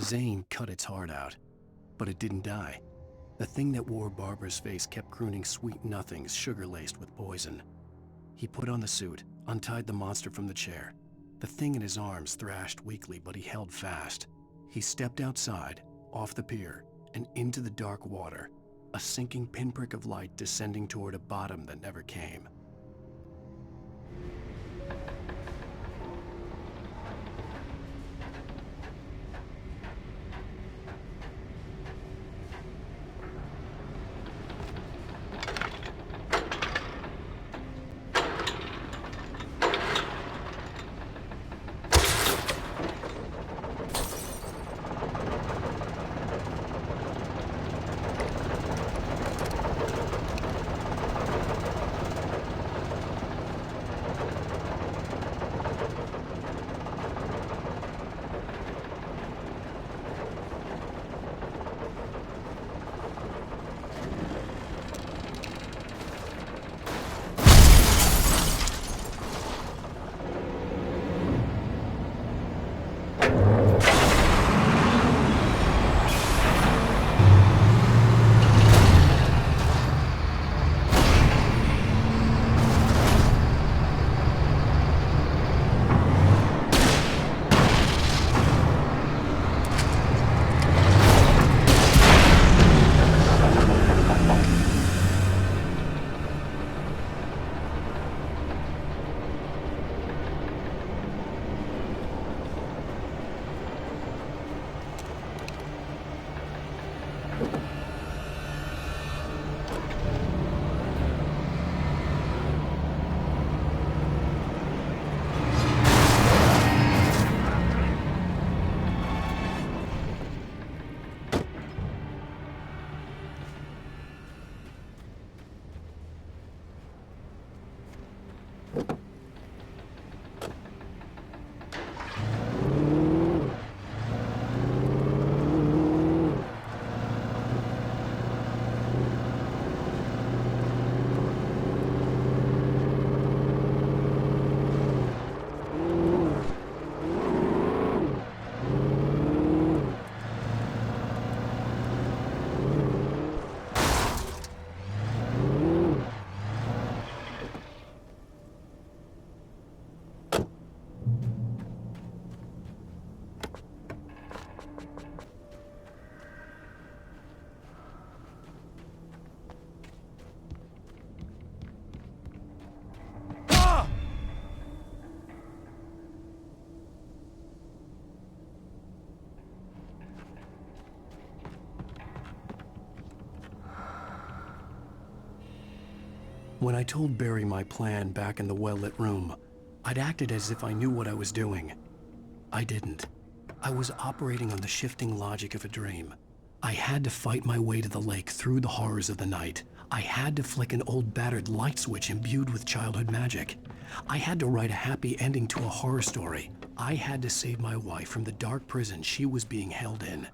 Zane cut its heart out, but it didn't die. The thing that wore Barbara's face kept crooning sweet nothings sugar-laced with poison. He put on the suit, untied the monster from the chair. The thing in his arms thrashed weakly, but he held fast. He stepped outside, off the pier, and into the dark water, a sinking pinprick of light descending toward a bottom that never came. When I told Barry my plan back in the well-lit room, I'd acted as if I knew what I was doing. I didn't. I was operating on the shifting logic of a dream. I had to fight my way to the lake through the horrors of the night. I had to flick an old battered light switch imbued with childhood magic. I had to write a happy ending to a horror story. I had to save my wife from the dark prison she was being held in.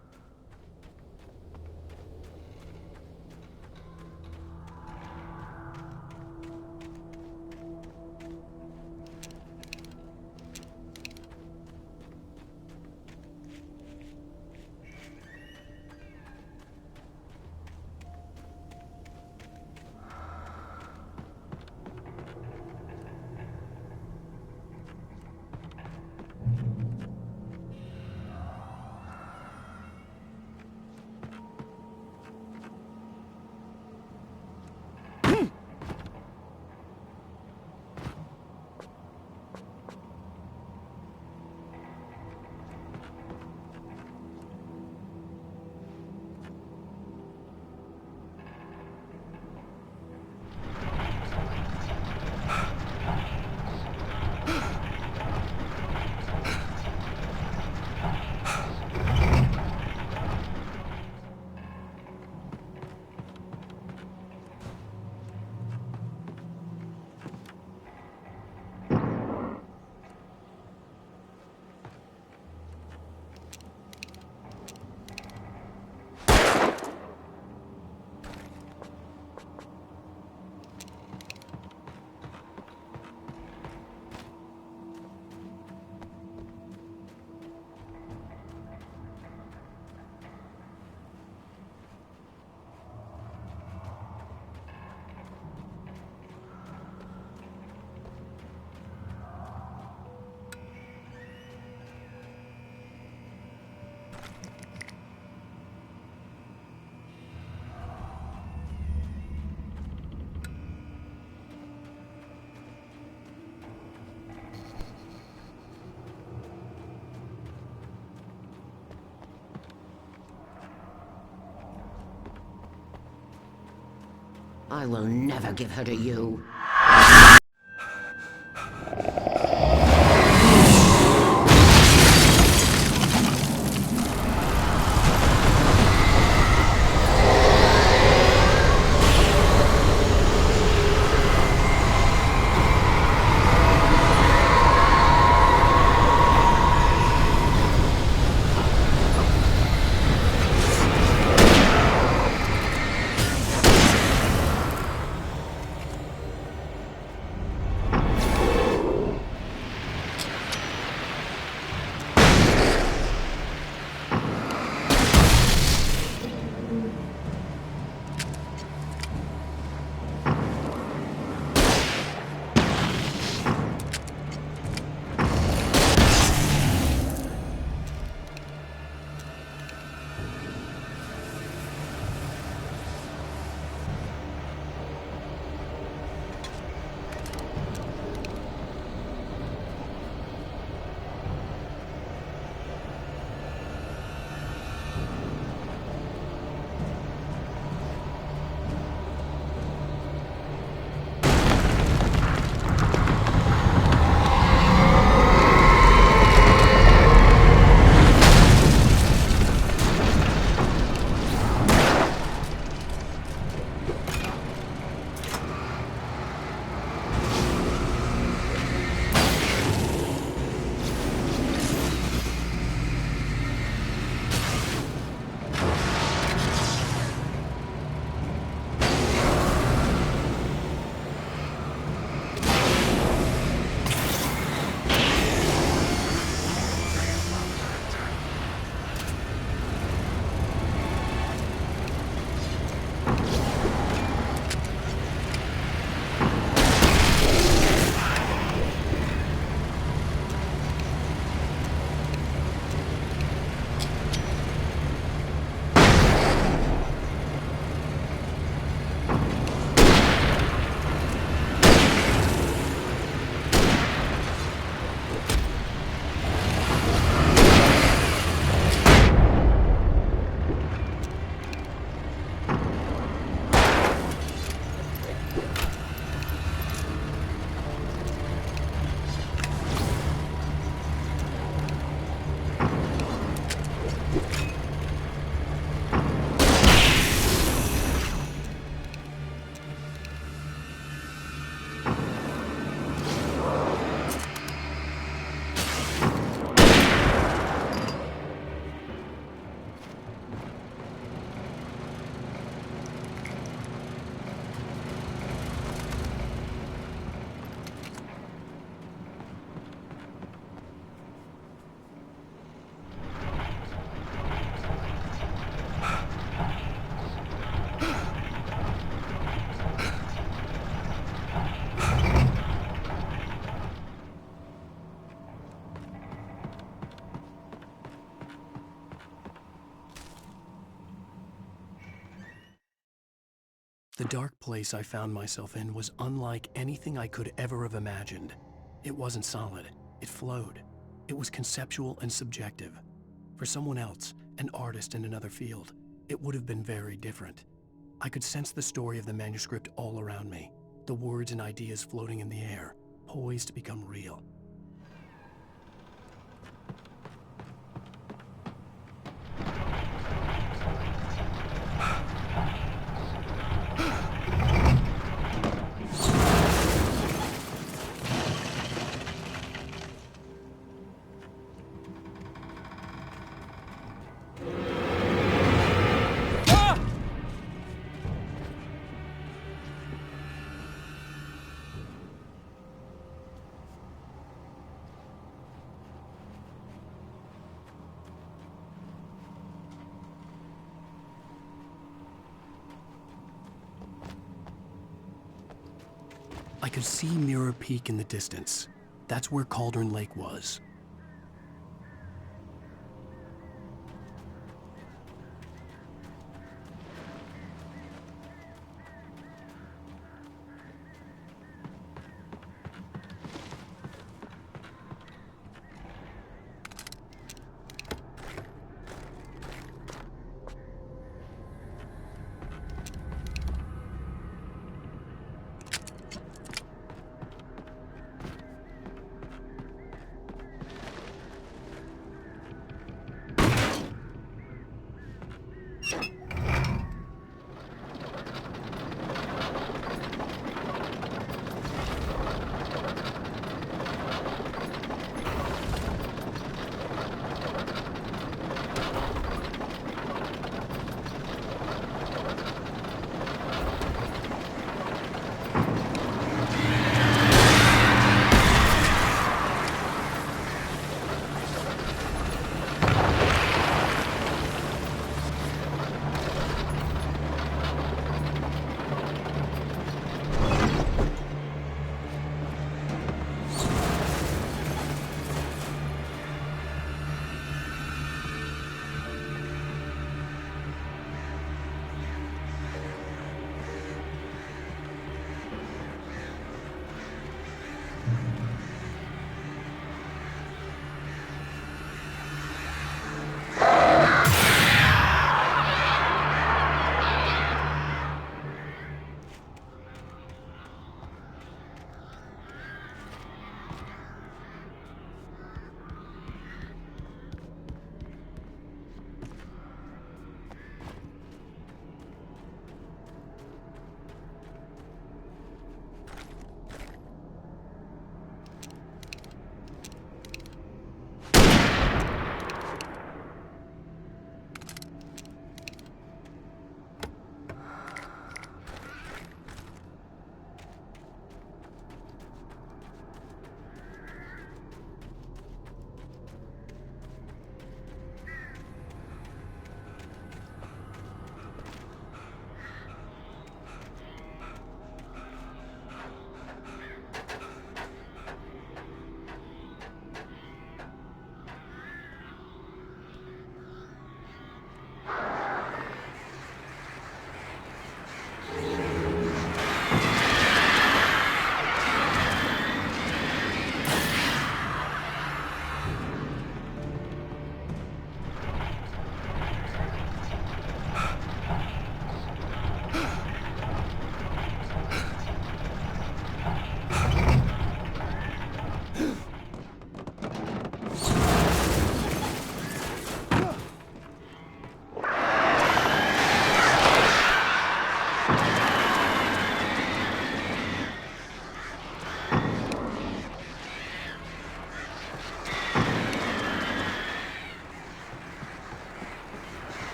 I will never give her to you. The dark place I found myself in was unlike anything I could ever have imagined. It wasn't solid, it flowed. It was conceptual and subjective. For someone else, an artist in another field, it would have been very different. I could sense the story of the manuscript all around me, the words and ideas floating in the air, poised to become real. I could see Mirror Peak in the distance. That's where Cauldron Lake was.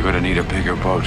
You're gonna need a bigger boat.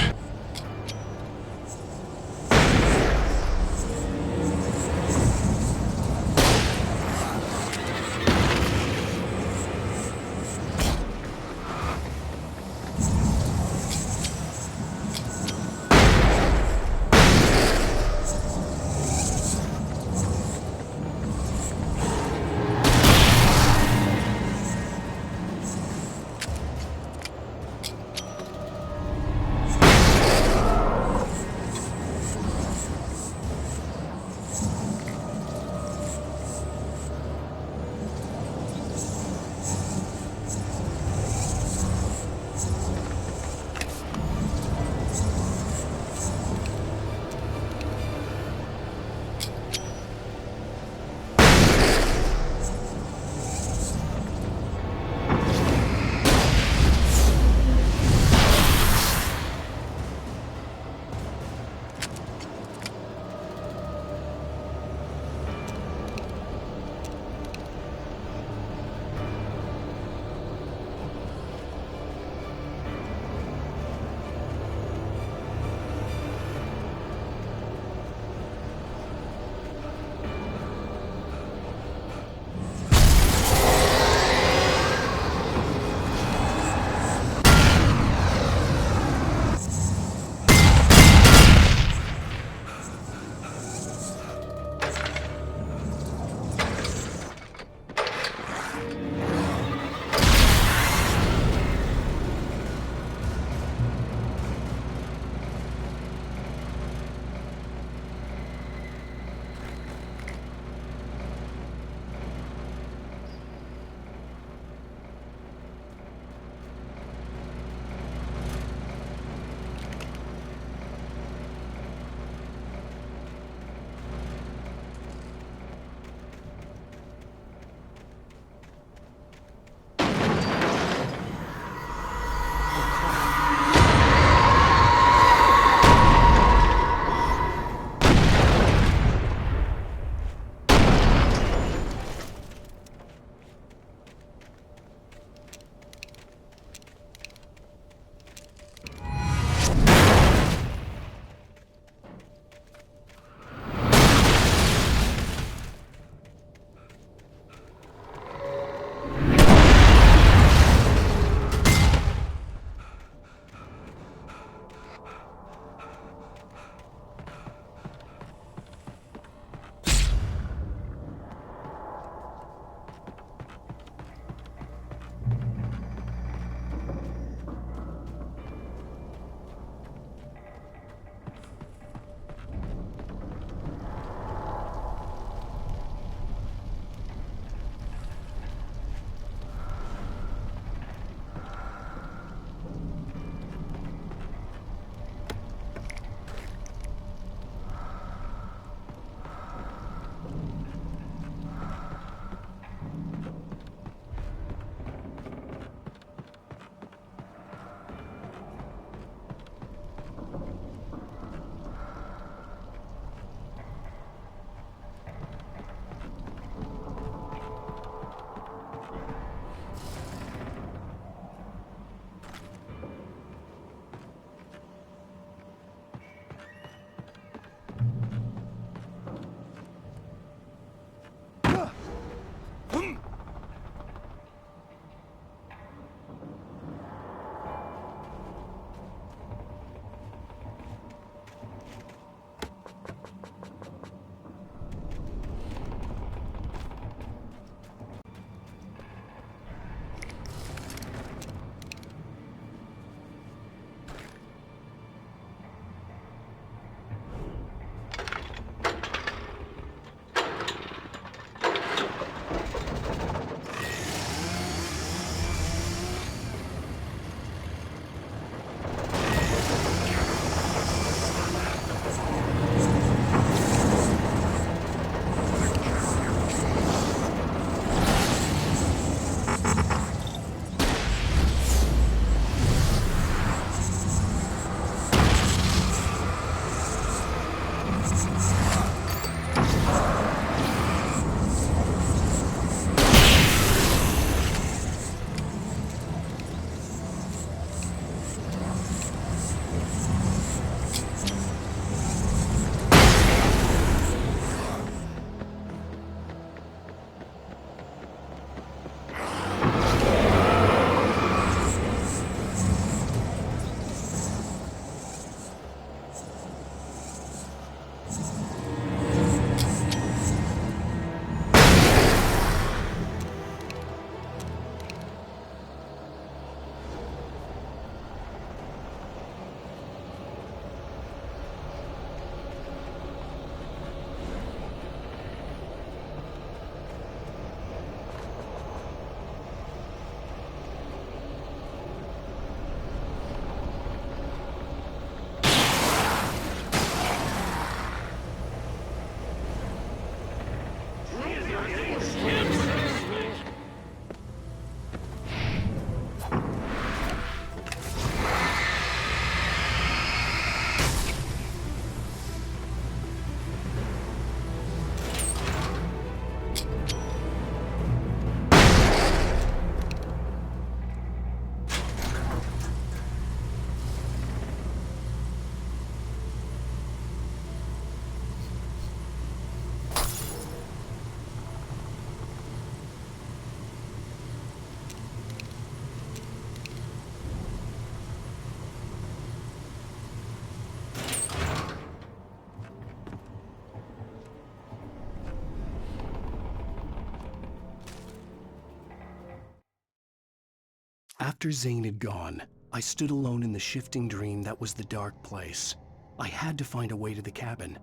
After Zane had gone, I stood alone in the shifting dream that was the dark place. I had to find a way to the cabin.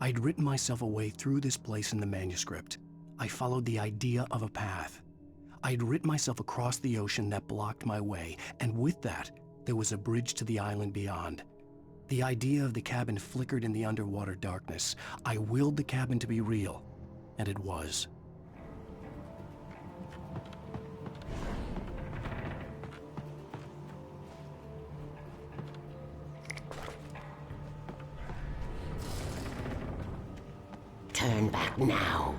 I'd written myself a way through this place in the manuscript. I followed the idea of a path. I'd written myself across the ocean that blocked my way, and with that, there was a bridge to the island beyond. The idea of the cabin flickered in the underwater darkness. I willed the cabin to be real, and it was. Turn back now.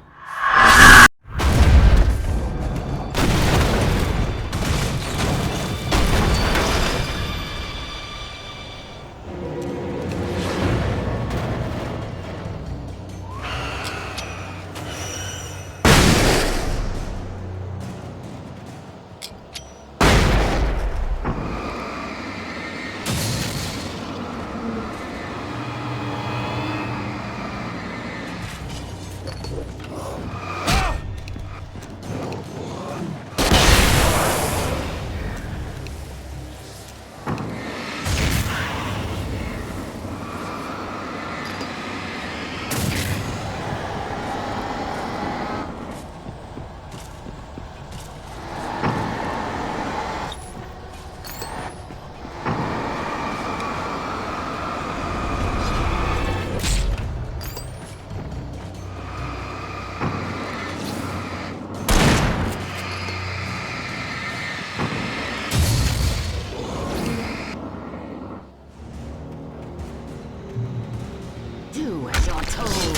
Do as you're told.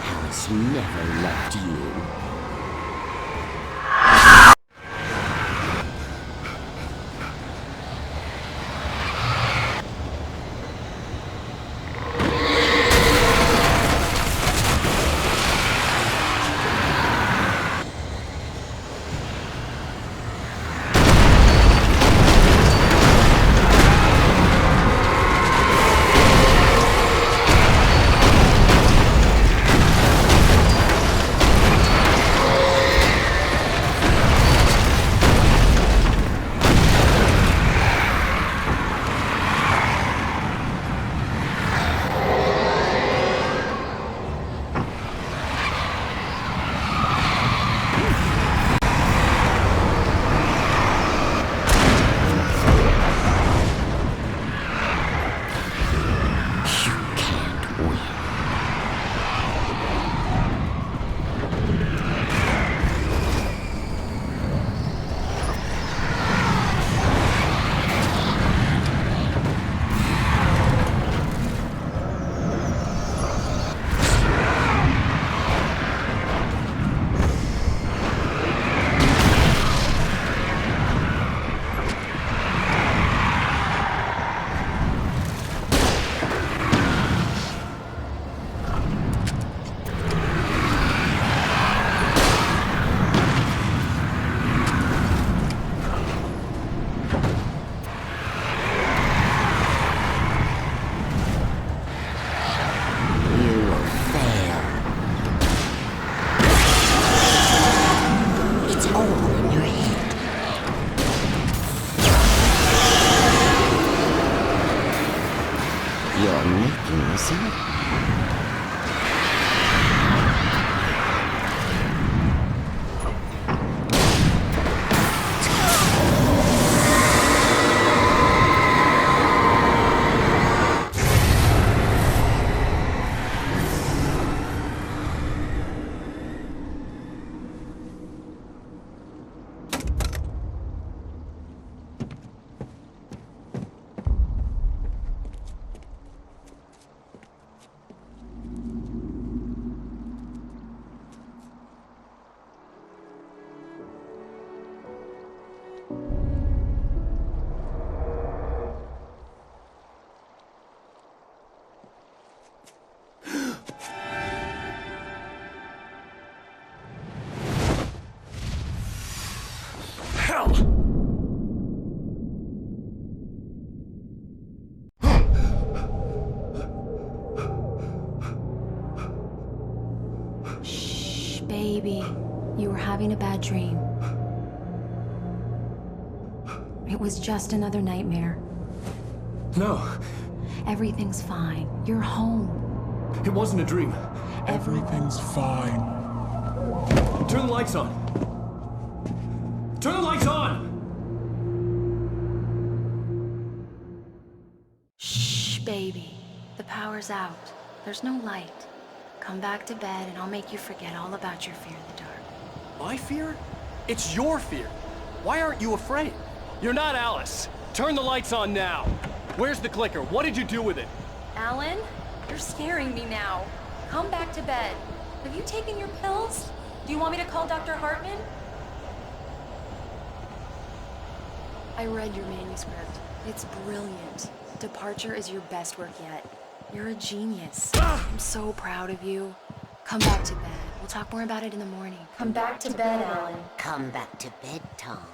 Alice never loved you. You're making this up. hell! Shh, baby. You were having a bad dream. It was just another nightmare. No, Everything's fine. You're home. it wasn't a dream. Everything's fine. Turn the lights on! Turn the lights on! Shh, baby. The power's out. There's no light. Come back to bed and I'll make you forget all about your fear in the dark. My fear? It's your fear. Why aren't you afraid? You're not Alice. Turn the lights on now. Where's the clicker? What did you do with it? Alan, you're scaring me now. Come back to bed. Have you taken your pills? Do you want me to call Dr. Hartman? I read your manuscript. It's brilliant. Departure is your best work yet. You're a genius. I'm so proud of you. Come back to bed. We'll talk more about it in the morning. Come back to bed, Alan. Come back to bed, Tom.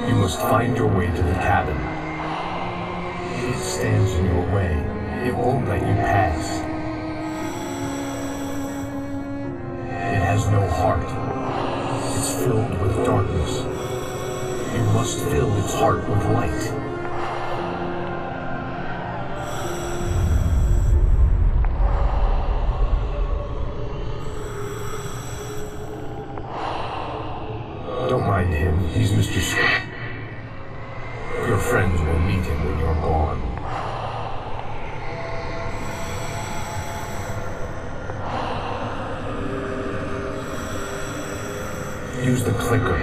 You must find your way to the cabin. It stands in your way. It won't let you pass. It has no heart. It's filled with darkness. You must fill its heart with light. Don't mind him. He's Mr. Scott. Your friends will meet him when you're gone. Use the clicker.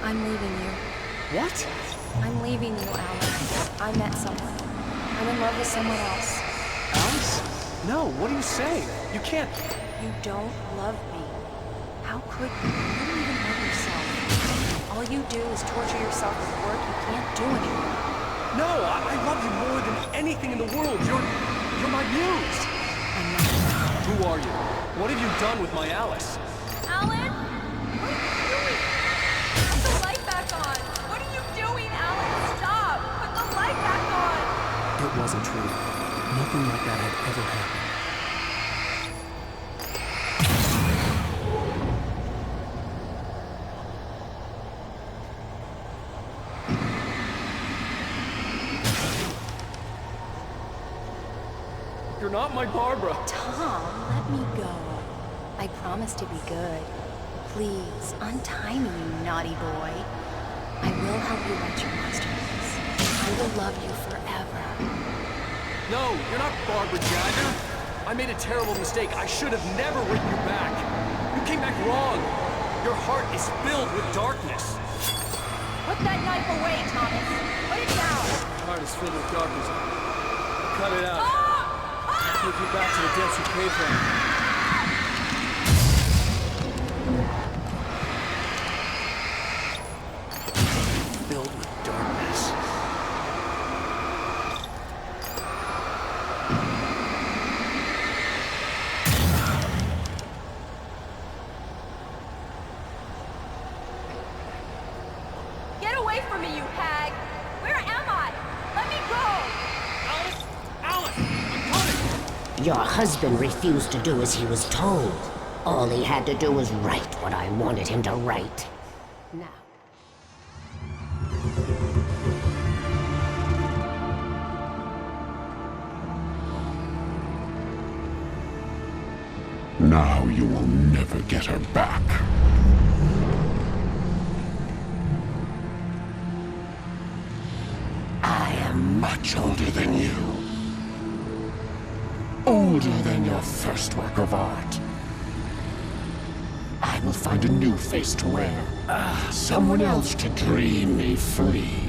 I'm leaving you. What? I'm leaving you, Alan. I met someone. I'm in love with someone else. Alice? No, what are you saying? You can't... You don't love me. How could you? You don't even love yourself. All you do is torture yourself with work you can't do anymore. No, I love you more than anything in the world. You're my muse. I'm not. Who are you? What have you done with my Alice? Alan? What are you doing? Put the light back on! What are you doing, Alan? Stop! Put the light back on! It wasn't true. Nothing like that had ever happened. You're not my Barbara. Tom, let me go. I promise to be good. Please, untie me, you naughty boy. I will help you write your masterpiece. I will love you forever. No, you're not Barbara Jagger. I made a terrible mistake. I should have never written you back. You came back wrong. Your heart is filled with darkness. Put that knife away, Thomas! Put it down! Your heart is filled with darkness. Cut it out. Ah! Take you back to the depths you came from. away from me, you hag! Where am I? Let me go! Alice! I'm coming! Your husband refused to do as he was told. All he had to do was write what I wanted him to write. Now. Now you will never get her back. I am much older than you. Older than your first work of art. I will find a new face to wear. Someone else to dream me free.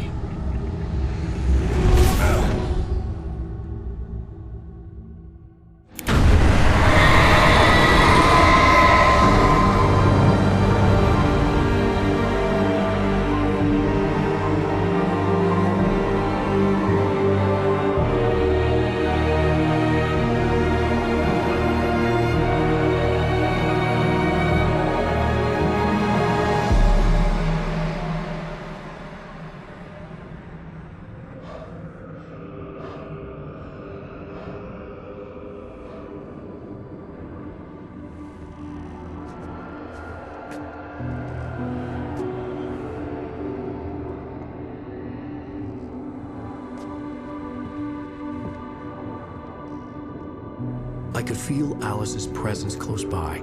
I could feel Alice's presence close by.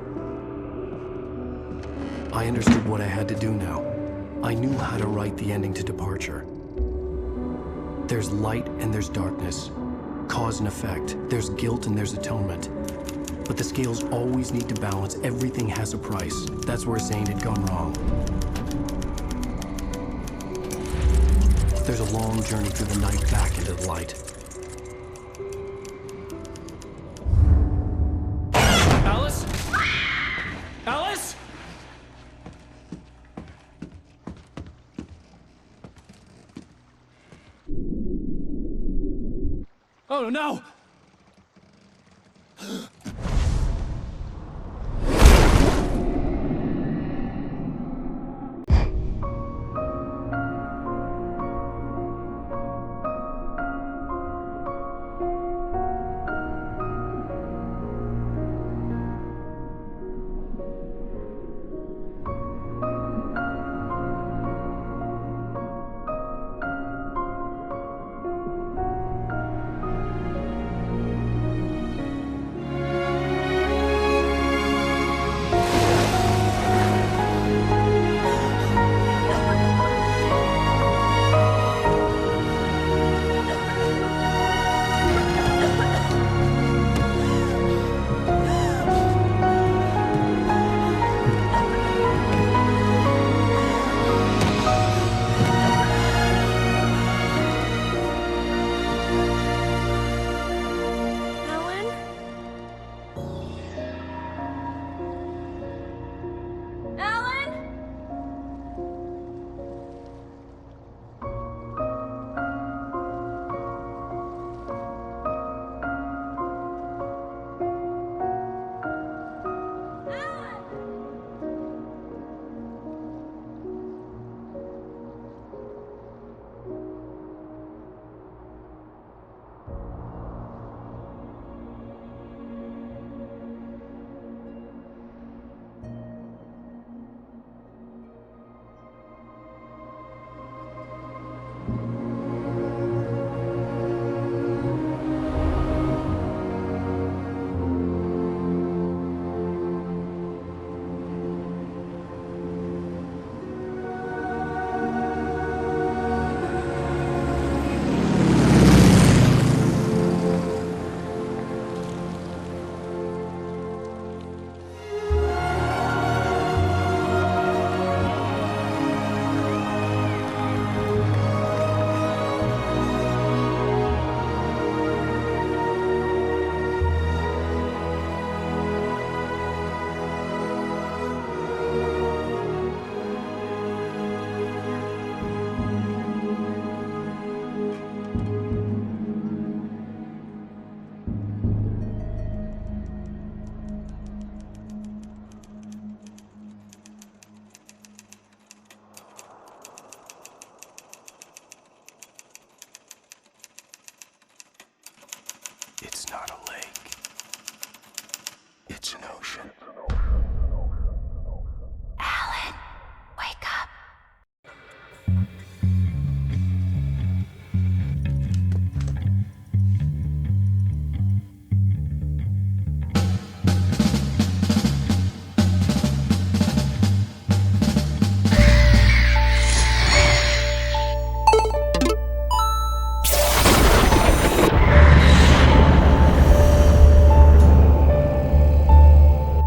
I understood what I had to do now. I knew how to write the ending to Departure. There's light and there's darkness. Cause and effect. There's guilt and there's atonement. But the scales always need to balance. Everything has a price. That's where Zane had gone wrong. There's a long journey through the night back into the light. Alice? Alice? Oh no!